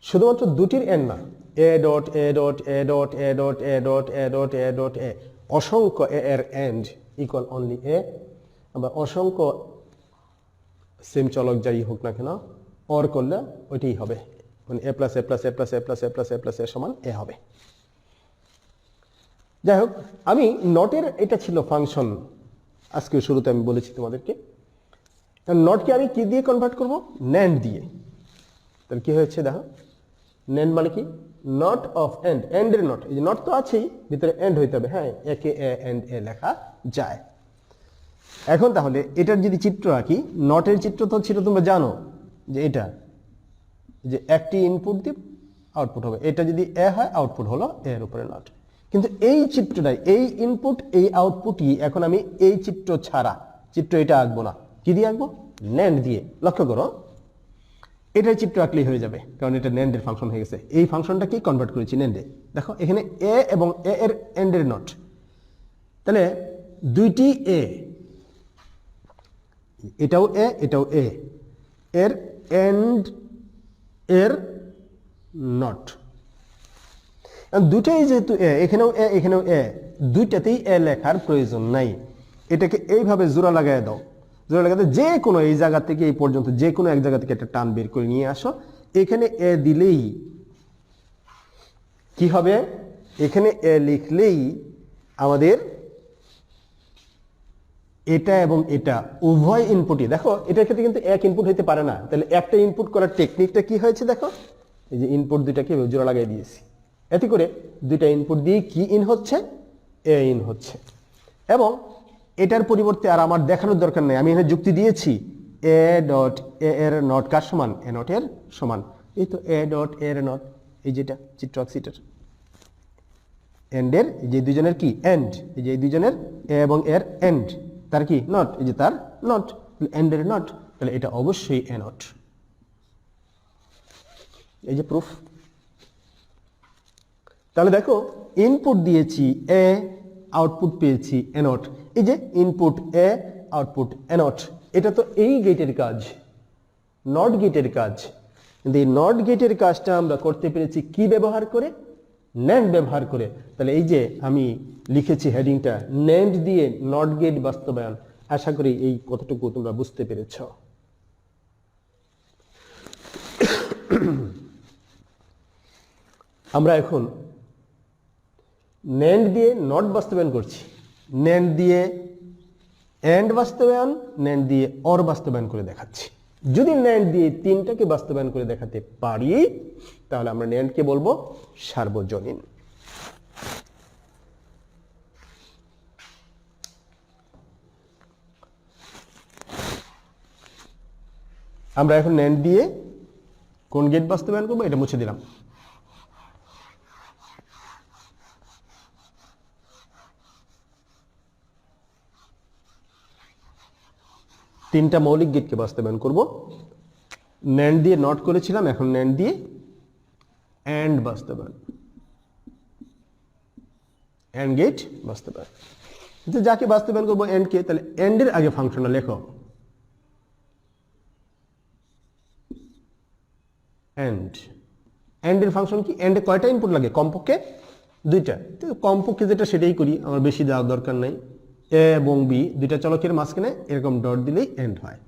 শুধুমাত্র দুটির এন না, A dot A dot A dot A dot A dot A dot A dot A, অসংখ্য এ এর এন্ড ইকুয়াল অনলি এ। আবার অসংখ্য সেম চলক যাই হোক না কেন অর করলে ওইটাই হবে, মানে এ প্লাস এ প্লাস এ প্লাস এ প্লাস এ প্লাস এ প্লাস এ সমান এ হবে। যাই হোক, আমি নটের এটা ছিল ফাংশন, আজকে শুরুতে আমি বলেছি তোমাদেরকে। নটকে আমি কি দিয়ে কনভার্ট করব? ন্যান্ড দিয়ে। তাহলে কি হয়েছে দেখো, ন্যান্ড মানে কি? নট অফ এন্ড, এন্ডের নট। এই যে নট তো আছেই, ভিতরে এন্ড হইতে হবে। হ্যাঁ, একে এ এন্ড এ লেখা যায়। এখন তাহলে এটার যদি চিত্র আঁকি, নটের চিত্র তো ছিল তোমরা জানো যে এটা যে একটি ইনপুট দিয়ে আউটপুট হবে, এটা যদি এ হয় আউটপুট হলো এর উপরে নট। কিন্তু এই চিত্রটাই, এই ইনপুট এই আউটপুটই এখন আমি এই চিত্র ছাড়া চিত্র এটা আঁকবো না, কি দিয়ে আঁকবো? ন্যান্ড দিয়ে। লক্ষ্য করো এটার চিত্র আঁকলেই হয়ে যাবে, কারণ এটা ন্যান্ডের ফাংশন হয়ে গেছে। এই ফাংশনটাকে কনভার্ট করেছি ন্যান্ডে। দেখো এখানে এ এবং এ এর এন্ডের নট, তাহলে দুইটি এ, এটাও এ এটাও এ, এর এন্ড এর নট, দুটাই যেহেতু এ, এখানেও এ এখানেও এ, দুইটাতেই এ লেখার প্রয়োজন নাই। এটাকে এইভাবে জোড়া লাগাই দাও, জোড়া লাগাতে যে কোনো এই জায়গা থেকে এই পর্যন্ত যে কোনো এক জায়গা থেকে একটা টান বের করে নিয়ে আসো। এখানে এ দিলেই কি হবে? এখানে এ লিখলেই আমাদের এটা এবং এটা উভয় ইনপুটই, দেখো এটার ক্ষেত্রে কিন্তু এক ইনপুট হইতে পারে না, তাহলে একটা ইনপুট করার টেকনিকটা কি হয়েছে দেখো, এই যে ইনপুট দুইটাকে জোড়া লাগাই দিয়েছি, এতে করে দুইটা ইনপুট দিয়ে কি ইন হচ্ছে? এ ইন হচ্ছে। এবং এটার পরিবর্তে আর আমার দেখানোর দরকার নেই, আমি এখানে যুক্তি দিয়েছি এ ডট এ এর নট কার সমান? এ নট এর সমান। এই তো এ ডট এ এর নট, এই যেটা চিত্র আঁকছিটার এন্ডের, এই যে দুইজনের কি এন্ড, এই যে দুইজনের এ এবং এর এন্ড, তার কি নট, এই যে তার নট, এন্ডের নট, তাহলে এটা অবশ্যই এ নট। এই যে প্রুফ। তাহলে দেখো ইনপুট দিয়েছি এ, আউটপুট পেয়েছি এ নট, এই যে input A output A not, এটা তো এই গেটের কাজ, নট গেটের কাজ। কিন্তু এই নট গেটের কাজটা আমরা করতে পেরেছি কি ব্যবহার করে? ন্যান্ড ব্যবহার করে। তাহলে এই যে আমি লিখেছি হেডিংটা ন্যান্ড দিয়ে নট গেট বাস্তবায়ন, আশা করি এই কতটুকু তোমরা বুঝতে পেরেছ। আমরা এখন ন্যান্ড দিয়ে নট বাস্তবায়ন করছি, ন্যান্ড দিয়ে এন্ড বাস্তবায়ন, ন্যান্ড দিয়ে অর বাস্তবায়ন করে দেখাচ্ছি। যদি ন্যান্ড দিয়ে তিনটাকে বাস্তবায়ন করে দেখাতে পারি তাহলে আমরা ন্যান্ডকে বলবো সার্বজনীন। আমরা এখন ন্যান্ড দিয়ে কোন গেট বাস্তবায়ন করবো এটা মুছে দিলাম। তিনটা মৌলিক গেটকে বাস্তবায়ন করব। ন্যান্ড দিয়ে নট করেছিলাম, এখন ন্যান্ড দিয়ে এন্ড বাস্তবায়ন, এন্ড গেট বাস্তবায়ন। যাকে বাস্তবায়ন করবো এন্ড কে, তাহলে এন্ডের আগে ফাংশনটা লেখো এন্ড। এন্ডের ফাংশন কি? এন্ডে কয়টা ইনপুট লাগে? কমপক্ষে দুইটা। কমপক্ষে যেটা সেটাই করি, আমার বেশি দেওয়ার দরকার নাই। এ এবং বি দুইটা চলকের মাঝখানে এরকম ডট দিলেই এন্ড হয়,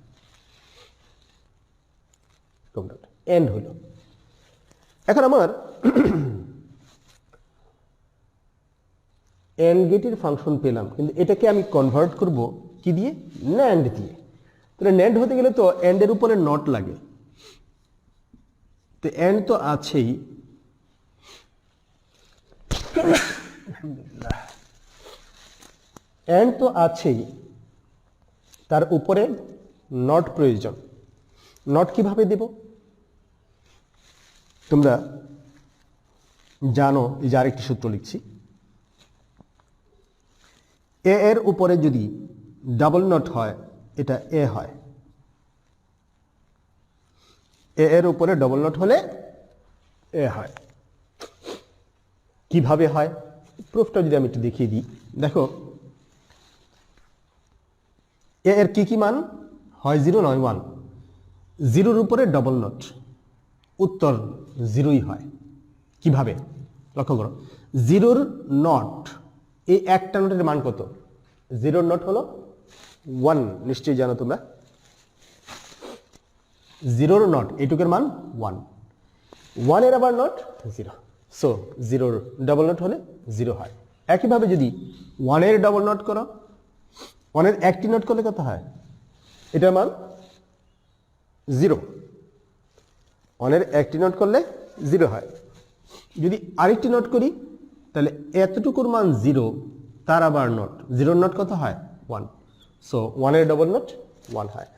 এন্ড হলো। এখন আমার এন্ড গেটের ফাংশন পেলাম, কিন্তু এটাকে আমি কনভার্ট করব কি দিয়ে? ন্যান্ড দিয়ে। তাহলে ন্যান্ড হতে গেলে তো এন্ডের উপরে নট লাগে, তো এন্ড তো আছেই, এন্ড তো আছেই, তার উপরে নট প্রয়োজন। নট কিভাবে দেব? তোমরা জানো, এই যে আরেকটি সূত্র লিখছি, এ এর উপরে যদি ডাবল নট হয় এটা এ হয়, এ এর উপরে ডবল নট হলে এ হয়। কিভাবে হয় প্রুফটা যদি আমি একটু দেখিয়ে দিই, দেখো এ এর কি কি মান হয়? 0 নয় 1, 0-র উপরে ডবল নট, উত্তর 0ই হয়। কিভাবে? লক্ষ্য করো, 0-র নট, এই একটা নটের মান কত? 0-র নট হলো 1, নিশ্চয়ই জানো তোমরা। 0-র নট এইটুকের মান 1, 1-এর আবার নট 0, সো 0-র ডবল নট হলে 0 হয়। একইভাবে যদি 1-এর ডবল নট করো, 1-এর একটি নট করলে কত হয়? এটার মান 0, 1-এর একটি নট করলে 0 হয়। যদি আরেকটি নট করি তাহলে এতটুকুর মান 0, তার আবার নট, 0-র নট কত হয়? 1, সো 1 এর ডবল নট 1 হয়,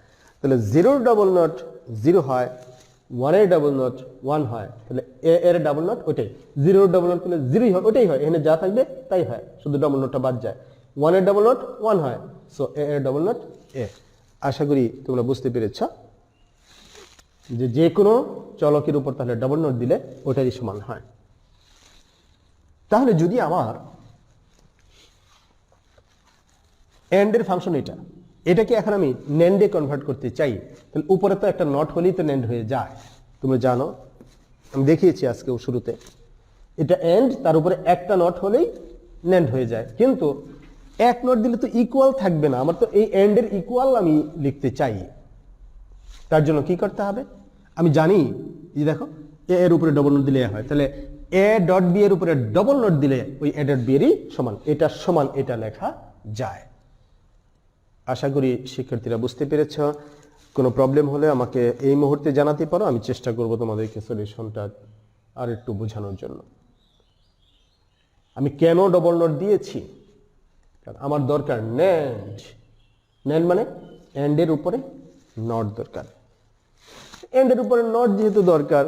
তাহলে 0 এর ডবল নট 0 হয়, 1 এর ডবল নট 1 হয়, তাহলে এ এর ডাবল নট ওটাই, 0 এর ডবল নট করলে 0ই হয়, ওটাই হয়, এখানে যা থাকবে তাই হয়, শুধু ডবল নটটা বাদ যায়। 1 এর ডবল নট 1 হয়, সো এ এর ডবল নট এ। আশা করি তোমরা বুঝতে পেরেছ যে যে কোনো চলকের উপর তাহলে ডবল নট দিলে ওটারই সমান হয়। তাহলে যদি আমার এন্ড এর ফাংশন এটাকে এখন আমি নেন্ডে কনভার্ট করতে চাই, তাহলে উপরে তো একটা নট হলেই তো নেন্ড হয়ে যায়, তোমরা জানো, আমি দেখিয়েছি আজকেও শুরুতে, এটা এন্ড, তার উপরে একটা নট হলেই নেন্ড হয়ে যায়। কিন্তু এক নট দিলে তো ইকুয়াল থাকবে না, আমার তো এই এন্ড এর ইকুয়াল আমি লিখতে চাই। তার জন্য কি করতে হবে, আমি জানি যে দেখো এ এর উপরে ডবল নোট দিলে হয়, তাহলে এ ডট বি এর উপরে ডবল নোট দিলে ওই এ ডট বি এরই সমান, এটা সমান এটা লেখা যায়। আশা করি শিক্ষার্থীরা বুঝতে পেরেছ। কোনো প্রবলেম হলে আমাকে এই মুহূর্তে জানাতে পারো, আমি চেষ্টা করব তোমাদেরকে সলিউশনটা আর একটু বোঝানোর জন্য। আমি কেন ডবল নোট দিয়েছি, আমার দরকার ন্যান্ড, ন্যান্ড মানে এন্ডের উপরে নট দরকার, এন্ডের উপরে নট যেহেতু দরকার,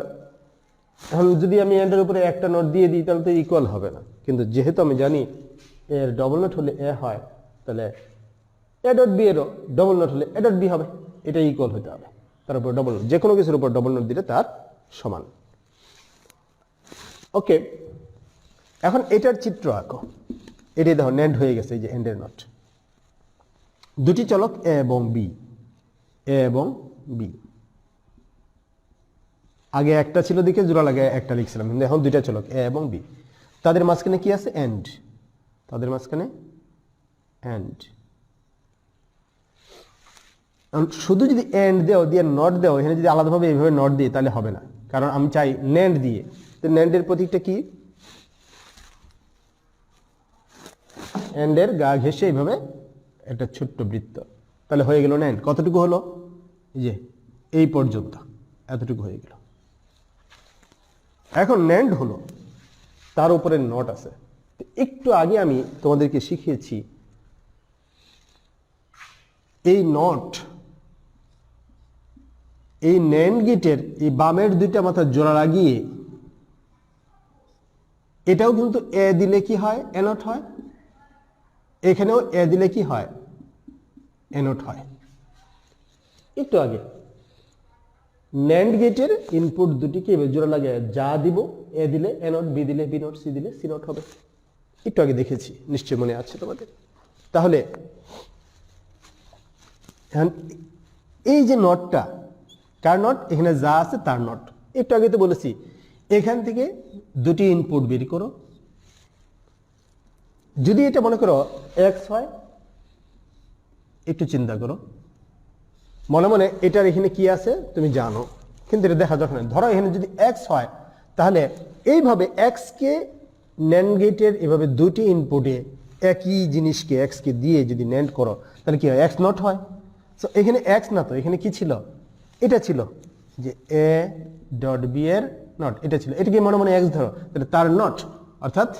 এখন যদি আমি এন্ডের উপরে একটা নট দিয়ে দিই তাহলে তো ইকুয়াল হবে না, কিন্তু যেহেতু আমি জানি এর ডবল নট হলে এ হয়, তাহলে এ ডট বি এরও ডবল নট হলে এ ডট বি হবে, এটা ইকুয়াল হতে হবে, তার উপর ডবল নোট, যে কোনো কিছুর উপর ডবল নোট দিলে তার সমান। ওকে, এখন এটার চিত্র আঁকো, এটাই দেখো ন্যান্ড হয়ে গেছে, এই যে এন্ডের নট, দুটি চলক এ এবং বি, এ এবং বি, আগে একটা ছিল দিকে জোড়া লাগে একটা লিখছিলাম, কিন্তু এখন দুইটা চলক এ এবং বি, তাদের মাঝখানে কি আছে এন্ড, তাদের মাঝখানে এন্ড। শুধু যদি এন্ড দেও দিয়ে নট দেও, এখানে যদি আলাদাভাবে এইভাবে নট দিই তাহলে হবে না, কারণ আমি চাই ন্যান্ড দিয়ে, তো ন্যান্ডের প্রতীকটা কি, এন্ডের গা ঘেঁষে এইভাবে একটা ছোট্ট বৃত্ত, তাহলে হয়ে গেল ন্যান্ড। কতটুকু হলো, এই যে এই পর্যন্ত এতটুকু হয়ে গেল। এখন ন্যান্ড হলো, তার উপরে নট আছে। একটু আগে আমি তোমাদেরকে শিখিয়েছি এই নট, এই ন্যান্ড গেটের এই বামের দুইটা মাথা জোড়া লাগিয়ে, এটাও কিন্তু এ দিলে কি হয় এ নট হয়, এখানেও এ দিলে কি হয় এ নট হয়। একটু আগে ন্যান্ড গেটের ইনপুট দুটিকে এবার জোড়া লাগে, যা দিব এ দিলে এ নট, বি দিলে বি নট, সি দিলে সি নট হবে, একটু আগে দেখেছি, নিশ্চয় মনে আছে তোমাদের। তাহলে এই যে নটটা কার নট, এখানে যা আছে তার নট, একটু আগে তো বলেছি এখান থেকে দুটি ইনপুট বের করো, যদি এটা মনে করো এক্স হয়, একটু চিন্তা করো মনে মনে এটার এখানে কি আছে তুমি জানো, কিন্তু এটা দেখা যখন ধরো এখানে যদি এক্স হয়, তাহলে এইভাবে এক্স কে ন্যান্ড গেটের এভাবে দুটি ইনপুটে একই জিনিসকে এক্স কে দিয়ে যদি ন্যান্ড করো, তাহলে কি হয় এক্স নট হয়। সো এখানে এক্স না, তো এখানে কি ছিল, এটা ছিল যে এ ডট বি এর নট, এটা ছিল, এটাকে মনে মনে এক্স ধরো, তাহলে তার নট, অর্থাৎ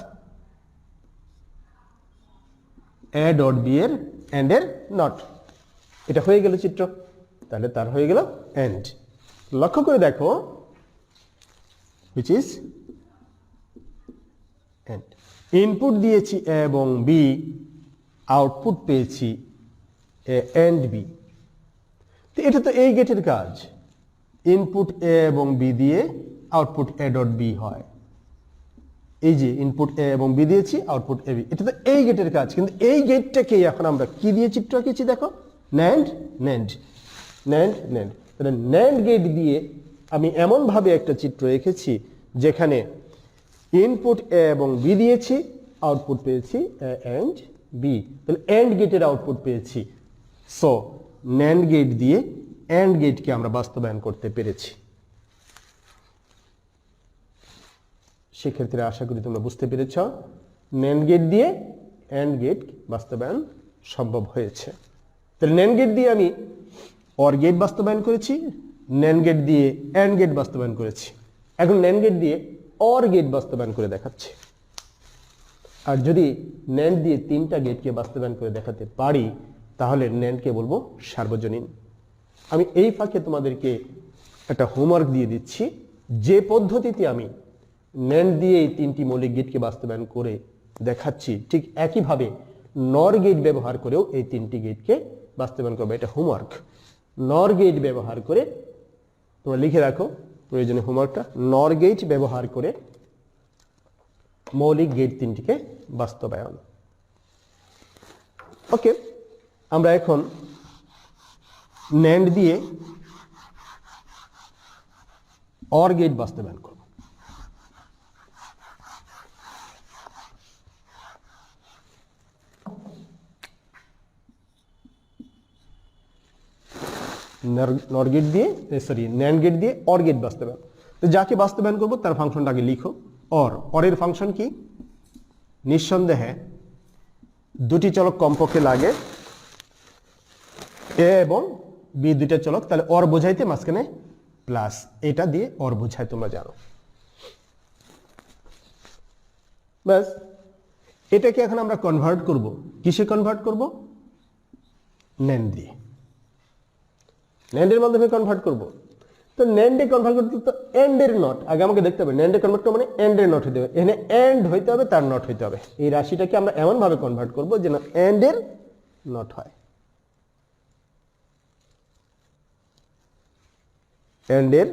এ ডট বি এর এন্ড এর নট, এটা হয়ে গেল চিত্র, তাহলে তার হয়ে গেল এন্ড। লক্ষ্য করে দেখো which is এন্ড, ইনপুট দিয়েছি এ এবং বি, আউটপুট পেয়েছি এ এন্ড বি, তো এটা তো এই গেটের কাজ, ইনপুট এ এবং বি দিয়ে আউটপুট এ ডট বি হয়, এই যে ইনপুট এ এবং বি দিয়েছি আউটপুট এ বি, এটা তো এই গেটের কাজ, কিন্তু এই গেটটাকে এখন আমরা কি দিয়ে চিত্র আঁকেছি দেখো, ন্যান্ড ন্যান্ড ন্যান্ড ন্যান্ড, তাহলে ন্যান্ড গেট দিয়ে আমি এমন ভাবে একটা চিত্র এঁকেছি যেখানে ইনপুট এ এবং বি দিয়েছি, আউটপুট পেয়েছি এ এন্ড বি, তাহলে এন্ড গেটের আউটপুট পেয়েছি। সো ন্যান্ড গেট দিয়ে এন্ড গেটকে আমরা বাস্তবায়ন করতে পেরেছি। শিক্ষার্থীরা আশা করি তোমরা বুঝতে পেরেছ, ন্যান্ড গেট দিয়ে এন্ড গেট বাস্তবায়ন সম্ভব হয়েছে। তাহলে ন্যান্ড গেট দিয়ে আমি অর গেট বাস্তবায়ন করেছি, ন্যান্ড গেট দিয়ে এন্ড গেট বাস্তবায়ন করেছি, এখন ন্যান্ড গেট দিয়ে অর গেট বাস্তবায়ন করে দেখাচ্ছি। আর যদি ন্যান্ড দিয়ে তিনটা গেটকে বাস্তবায়ন করে দেখাতে পারি তাহলে ন্যান্ডকে বলবো সার্বজনীন। আমি এই ফাঁকে তোমাদেরকে একটা হোমওয়ার্ক দিয়ে দিচ্ছি, যে পদ্ধতিতে আমি ন্যান্ড দিয়ে এই তিনটি মৌলিক গেটকে বাস্তবায়ন করে দেখাচ্ছি ঠিক একইভাবে নর গেট ব্যবহার করেও এই তিনটি গেটকে বাস্তবায়ন করবে। এটা হোমওয়ার্ক। নর গেট ব্যবহার করে তোমরা লিখে রাখো প্রয়োজনীয় হোমওয়ার্কটা, নর গেট ব্যবহার করে মৌলিক গেট তিনটিকে বাস্তবায়ন। ওকে, আমরা এখন ন্যান্ড দিয়ে অর গেট বাস্তবায়ন করব। নর গেট দিয়ে ন্যান্ড গেট দিয়ে অর গেট বাস্তবায়ন। তো যাকে বাস্তবায়ন করব তার ফাংশনটাকে লিখো। অরের ফাংশন কি? নিঃসন্দেহে দুটি চলক কমপক্ষে লাগে, এ এবং বি দুইটা চলক, তাহলে অর বোঝাইতে মাঝখানে প্লাস, এটা দিয়ে অর বোঝায় তোমরা জানো। ব্যাস, এটাকে এখন আমরা কনভার্ট করব। কিসে কনভার্ট করব? ন্যান্ড দিয়ে, ন্যান্ডের মাধ্যমে কনভার্ট করব। তো ন্যান্ডে কনভার্ট করতে তো এন্ডের নট আগে আমাকে দেখতে হবে। ন্যান্ডে কনভার্ট মানে এন্ডের নট হইতে হবে, এখানে এন্ড হইতে হবে, তার নট হইতে হবে। এই রাশিটাকে আমরা এমন ভাবে কনভার্ট করব যেন এন্ডের নট হয়, এন্ডের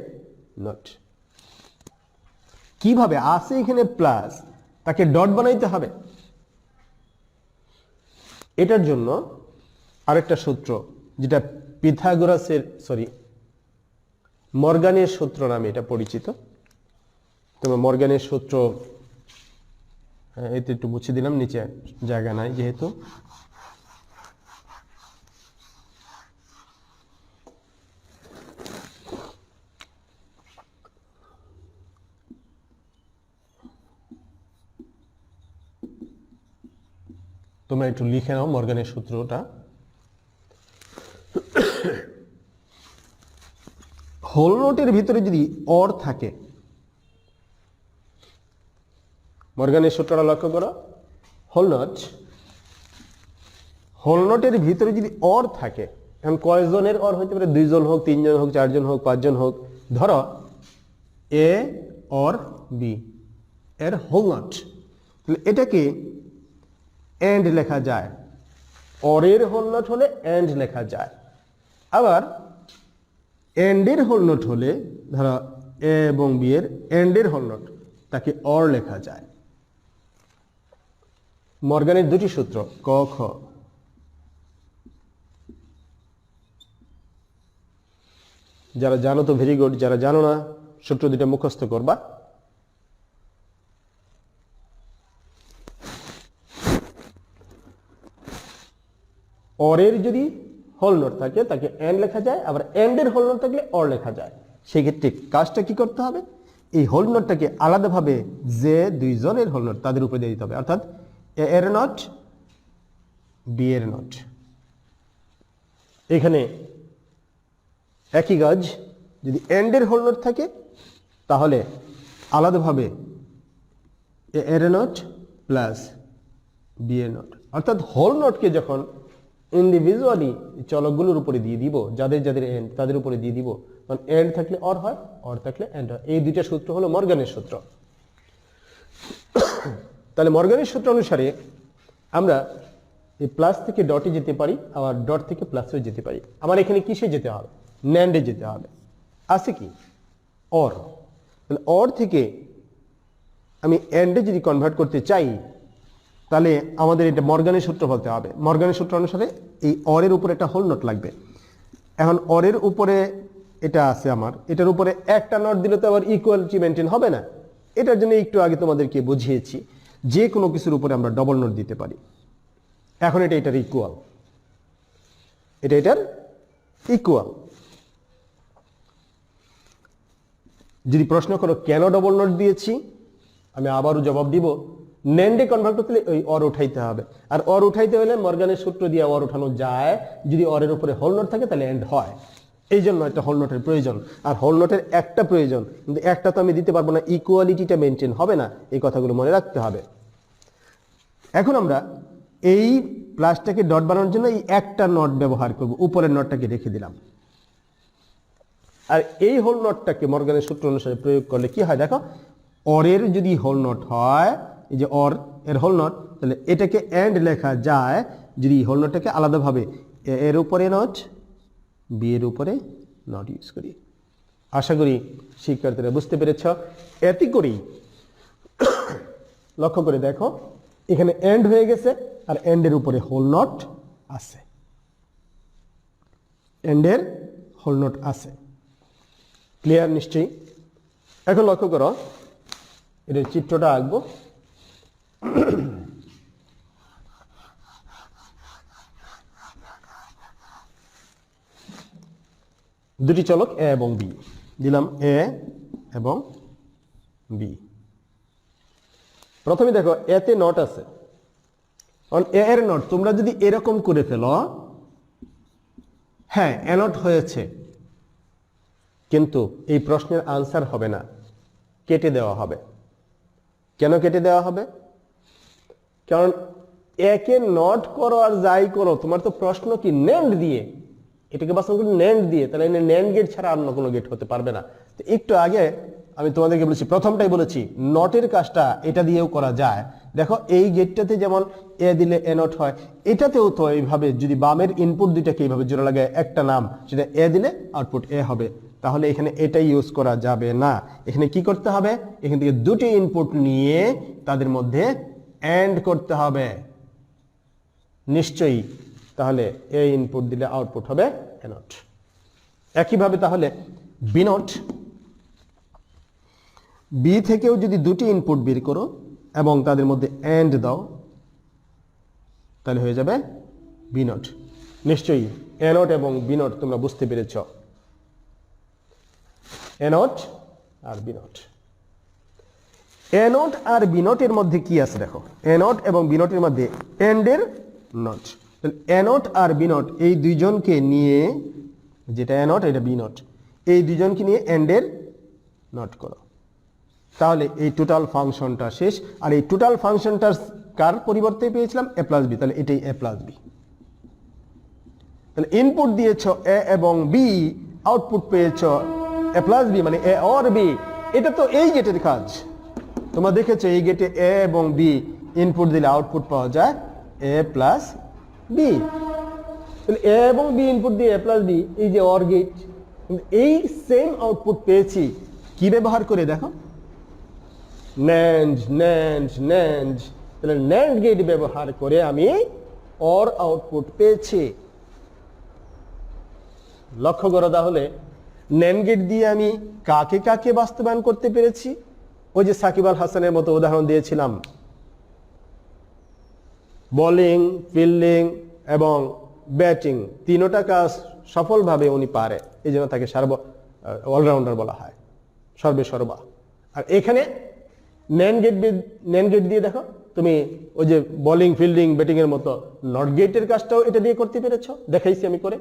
নট। কিভাবে? আসে এখানে প্লাস, তাকে ডট বানাইতে হবে। এটার জন্য আরেকটা সূত্র, যেটা পিথাগোরাসের মর্গানের সূত্র নামে এটা পরিচিত। তোমরা মর্গানের সূত্র, এতে একটু মুছে দিলাম, নিচে জায়গা নাই যেহেতু। তোমরা একটু লিখে নাও মর্গানের সূত্রটা। হোল নোটের ভিতরে যদি অর থাকে, মর্গানের সূত্রটা লক্ষ্য করো, হোল নোটের ভিতরে যদি অর থাকে, এখন কয়জনের অর হইতে পারে? 2 জন হোক, 3 জন হোক, 4 জন হোক, 5 জন হোক। ধরো এ অর বি এর হোল নট, তাহলে এটাকে এন্ড লেখা যায়। অরের হোল নট হলে এন্ড লেখা যায়। আবার এন্ডের হোল নট হলে, ধরো এ এবং বি এর এন্ডের হোল নট, তাকে অর লেখা যায়। মর্গানের দুটি সূত্র, ক খ। যারা জানো তো ভেরি গুড, যারা জানো না সূত্র দুটো মুখস্থ করবা। অরের যদি হোল নোট থাকে তাকে এন্ড লেখা যায়, আবার এন্ডের হোল নোট থাকলে অর লেখা যায়। সেই ক্ষেত্রে কাজটা কি করতে হবে? এই হোল নোটটাকে আলাদাভাবে যে 2 জনের হোল নোট তাদের উপরে দিয়ে দিতে হবে, অর্থাৎ এ এর নট, বি এর নট। এখানে একই কাজ, যদি এন্ডের হোল নোট থাকে তাহলে আলাদাভাবে এ এর নট প্লাস বি এর নট, অর্থাৎ হোল নোটকে যখন ইন্ডিভিজুয়ালি চলকগুলোর উপরে দিয়ে দিব, যাদের যাদের এন্ড তাদের উপরে দিয়ে দিব, কারণ এন্ড থাকলে অর হয়, অর থাকলে এন্ড হয়। এই দুইটা সূত্র হলো মর্গানের সূত্র। তাহলে মর্গানের সূত্র অনুসারে আমরা এই প্লাস থেকে ডটে যেতে পারি, আবার ডট থেকে প্লাসে যেতে পারি। আমার এখানে কিসে যেতে হবে? ন্যান্ডে যেতে হবে। আছে কি? অর। তাহলে অর থেকে আমি এন্ডে যদি কনভার্ট করতে চাই, তাহলে আমাদের এটা মর্গানের সূত্র বলতে হবে। মর্গানের সূত্র অনুসারে এই অরের উপরে একটা হোল নোট লাগবে। এখন অরের উপরে এটা আছে আমার, এটার উপরে একটা নট দিলে তো আবার ইকুয়ালিটি মেনটেন হবে না। এটার জন্য একটু আগে তোমাদেরকে বুঝিয়েছি, যে কোনো কিছুর উপরে আমরা ডবল নোট দিতে পারি। এখন এটা এটার ইকুয়াল, এটা এটার ইকুয়াল। যদি প্রশ্ন করো কেন ডবল নোট দিয়েছি, আমি আবারও জবাব দিব, ন্যান্ডে কনভার্ট করতে হলে ওই অর উঠাইতে হবে, আর অর উঠাইতে হলে মর্গানের সূত্র দিয়ে অর উঠানো যায়। যদি অরের উপরে হোল নোট থাকে তাহলে এন্ড হয়, এই জন্য একটা হোল নোটের প্রয়োজন। আর হোল নোটের একটা প্রয়োজন, কিন্তু একটা তো আমি দিতে পারবো না, ইকুয়ালিটিটা মেনটেন হবে না। এই কথাগুলো মনে রাখতে হবে। এখন আমরা এই প্লাসটাকে ডট বানানোর জন্য এই একটা নট ব্যবহার করব, উপরের নটটাকে রেখে দিলাম। আর এই হোল নটটাকে মর্গানের সূত্র অনুসারে প্রয়োগ করলে কি হয় দেখো, অরের যদি হোল নট হয়, এই যে অর এর হোল নট, তাহলে এটাকে এন্ড লেখা যায় যদি হোল নটটাকে আলাদাভাবে এর উপরে নট, বি এর উপরে নট ইউজ করি। আশা করি শিক্ষার্থীরা বুঝতে পেরেছ। এতে করেই লক্ষ্য করে দেখো এখানে এন্ড হয়ে গেছে আর এন্ডের উপরে হোল নট আছে, এন্ডের হোল নট আছে। ক্লিয়ার নিশ্চয়ই? এখন লক্ষ্য করো, এটার চিত্রটা আঁকবো। দুটি চলক এ এবং বি দিলাম, এ এবং বি। প্রথমে দেখো এতে নট আছে, কারণ এ এর নট তোমরা যদি এরকম করে ফেলো, হ্যাঁ এ নট হয়েছে, কিন্তু এই প্রশ্নের আনসার হবে না, কেটে দেওয়া হবে। কেন কেটে দেওয়া হবে? কারণ একে নট করো আর যাই করো, তোমার তো প্রশ্ন কি ন্যান্ড দিয়ে, এটাকে বাস্তব করে ন্যান্ড দিয়ে, তাহলে ন্যান্ড গেট ছাড়া অন্য কোনো গেট হতে পারবে না। তো একটু আগে আমি তোমাদেরকে বলেছি, প্রথমটাই বলেছি নটের কাজটা এটা দিয়েও করা যায়। দেখো এই গেটটাতে যেমন এ দিলে এ নট হয়, এটাতেও তো এইভাবে যদি বামের ইনপুট দুইটাকে এইভাবে জোড়া লাগায় একটা নাম, সেটা এ দিলে আউটপুট এ হবে। তাহলে এখানে এটাই ইউজ করা যাবে না, এখানে কি করতে হবে, এখান থেকে দুটি ইনপুট নিয়ে তাদের মধ্যে এন্ড করতে হবে নিশ্চয়ই। তাহলে এ ইনপুট দিলে আউটপুট হবে এ নট। একইভাবে তাহলে বি নট, বি থেকেও যদি দুটি ইনপুট বের করো এবং তাদের মধ্যে এন্ড দাও, তাহলে হয়ে যাবে বি নট। নিশ্চয়ই এ নট এবং বি নট তোমরা বুঝতে পেরেছ। এ নট আর বি নট, এ নট আর বি নটের মধ্যে কি আছে দেখো, এ নট এবং বি নটের মধ্যে এন্ডের নট। এ নট আর বি নট এই দুইজনকে নিয়ে, যেটা এ নট এটা বি নট, এই দুইজনকে নিয়ে এন্ডের নট করো, তাহলে এই টোটাল ফাংশনটা শেষ। আর এই টোটাল ফাংশনটা কার পরিবর্তে পেয়েছিলাম, এ প্লাস বি, তাহলে এটাই এ প্লাস বি। তাহলে ইনপুট দিয়েছ এ এবং বি, আউটপুট পেয়েছ এ প্লাস বি, মানে এ অর বি। এটা তো এই গেটের কাজ, তোমরা দেখেছো এই গেটে এ এবং বি ইনপুট দিলে আউটপুট পাওয়া যায় এ প্লাস বি। তাহলে এ এবং বি ইনপুট দিয়ে এ প্লাস বি, এই যে অর গেট, এই সেম আউটপুট পেয়েছি কি ব্যবহার করে দেখো, ন্যান্ড ন্যান্ড ন্যান্ড। তাহলে ন্যান্ড গেট ব্যবহার করে আমি অর আউটপুট পেয়েছি। লক্ষ্য করো তাহলে ন্যান্ড গেট দিয়ে আমি কাকে কাকে বাস্তবায়ন করতে পেরেছি। ওই যে সাকিব আল হাসানের মতো উদাহরণ দিয়েছিলাম, বোলিং, ফিল্ডিং এবং ব্যাটিং তিনোটা কাজ সফলভাবে উনি পারে, এই জন্য তাকে অলরাউন্ডার বলা হয়, সর্বেসর্বা। আর এখানে ন্যান্ড গেট দিয়ে দেখো তুমি ওই যে বোলিং, ফিল্ডিং, ব্যাটিং এর মতো নট গেটের কাজটাও এটা দিয়ে করতে পেরেছো, দেখাইছি আমি করে।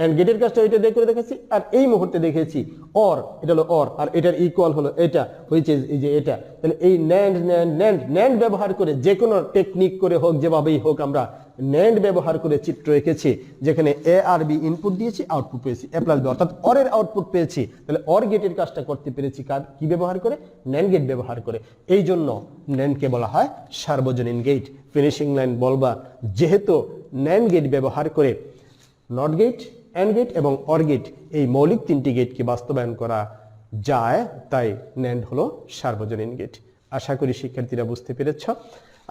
এন্ড গেটের কাজটা এটা দিয়ে করে দেখাচ্ছি। আর এই মুহূর্তে দেখেছি অর, এটা হলো অর, আর এটার ইকুয়াল হলো এটা, হয়েছে এই যে এটা। তাহলে এই ন্যান্ড ন্যান্ড ন্যান্ড ন্যান্ড ব্যবহার করে, যে কোনো টেকনিক করে হোক, যেভাবেই হোক, আমরা ন্যান্ড ব্যবহার করে চিত্র এঁকেছি, যেখানে এ আর বি ইনপুট দিয়েছি, আউটপুট পেয়েছি এ প্লাস বি, অর্থাৎ অরের আউটপুট পেয়েছি। তাহলে অর গেটের কাজটা করতে পেরেছি কি ব্যবহার করে, ন্যান্ড গেট ব্যবহার করে। এই জন্য ন্যান্ডকে বলা হয় সার্বজনীন গেট। ফিনিশিং লাইন বলবা, যেহেতু ন্যান্ড গেট ব্যবহার করে নট গেট, অ্যান্ড গেট এবং অর গেট, এই মৌলিক তিনটি গেটকে বাস্তবায়ন করা যায়, তাই ন্যান্ড হলো সার্বজনীন গেট। আশা করি শিক্ষার্থীরা বুঝতে পেরেছ।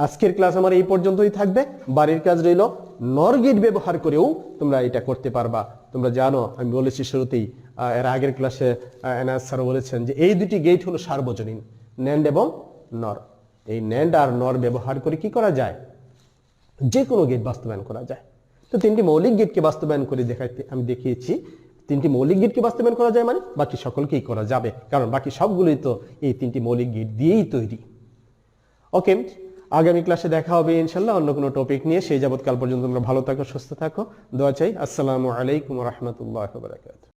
আজকের ক্লাস আমার এই পর্যন্তই থাকবে। বাড়ির কাজ রইল, নর গেট ব্যবহার করেও তোমরা এটা করতে পারবা। তোমরা জানো, আমি বলেছি শুরুতেই, এর আগের ক্লাসে এনাস স্যার বলেছেন যে এই দুটি গেট হলো সার্বজনীন, ন্যান্ড এবং নর। এই ন্যান্ড আর নর ব্যবহার করে কি করা যায়, যে কোনো গেট বাস্তবায়ন করা যায়। তো তিনটি মৌলিক গেটকে বাস্তবায়ন করে আমি দেখিয়েছি। তিনটি মৌলিক গেটকে বাস্তবায়ন করা যায় মানে বাকি সকলকেই করা যাবে, কারণ বাকি সবগুলোই তো এই তিনটি মৌলিক গেট দিয়েই তৈরি। ওকে, আগামী ক্লাসে দেখা হবে ইনশাল্লাহ অন্য কোনো টপিক নিয়ে। সেই যাবৎকাল পর্যন্ত তোমরা ভালো থাকো, সুস্থ থাকো, দোয়া চাই। আসসালামু আলাইকুম ওয়া রাহমাতুল্লাহি ওয়া বারাকাতুহু।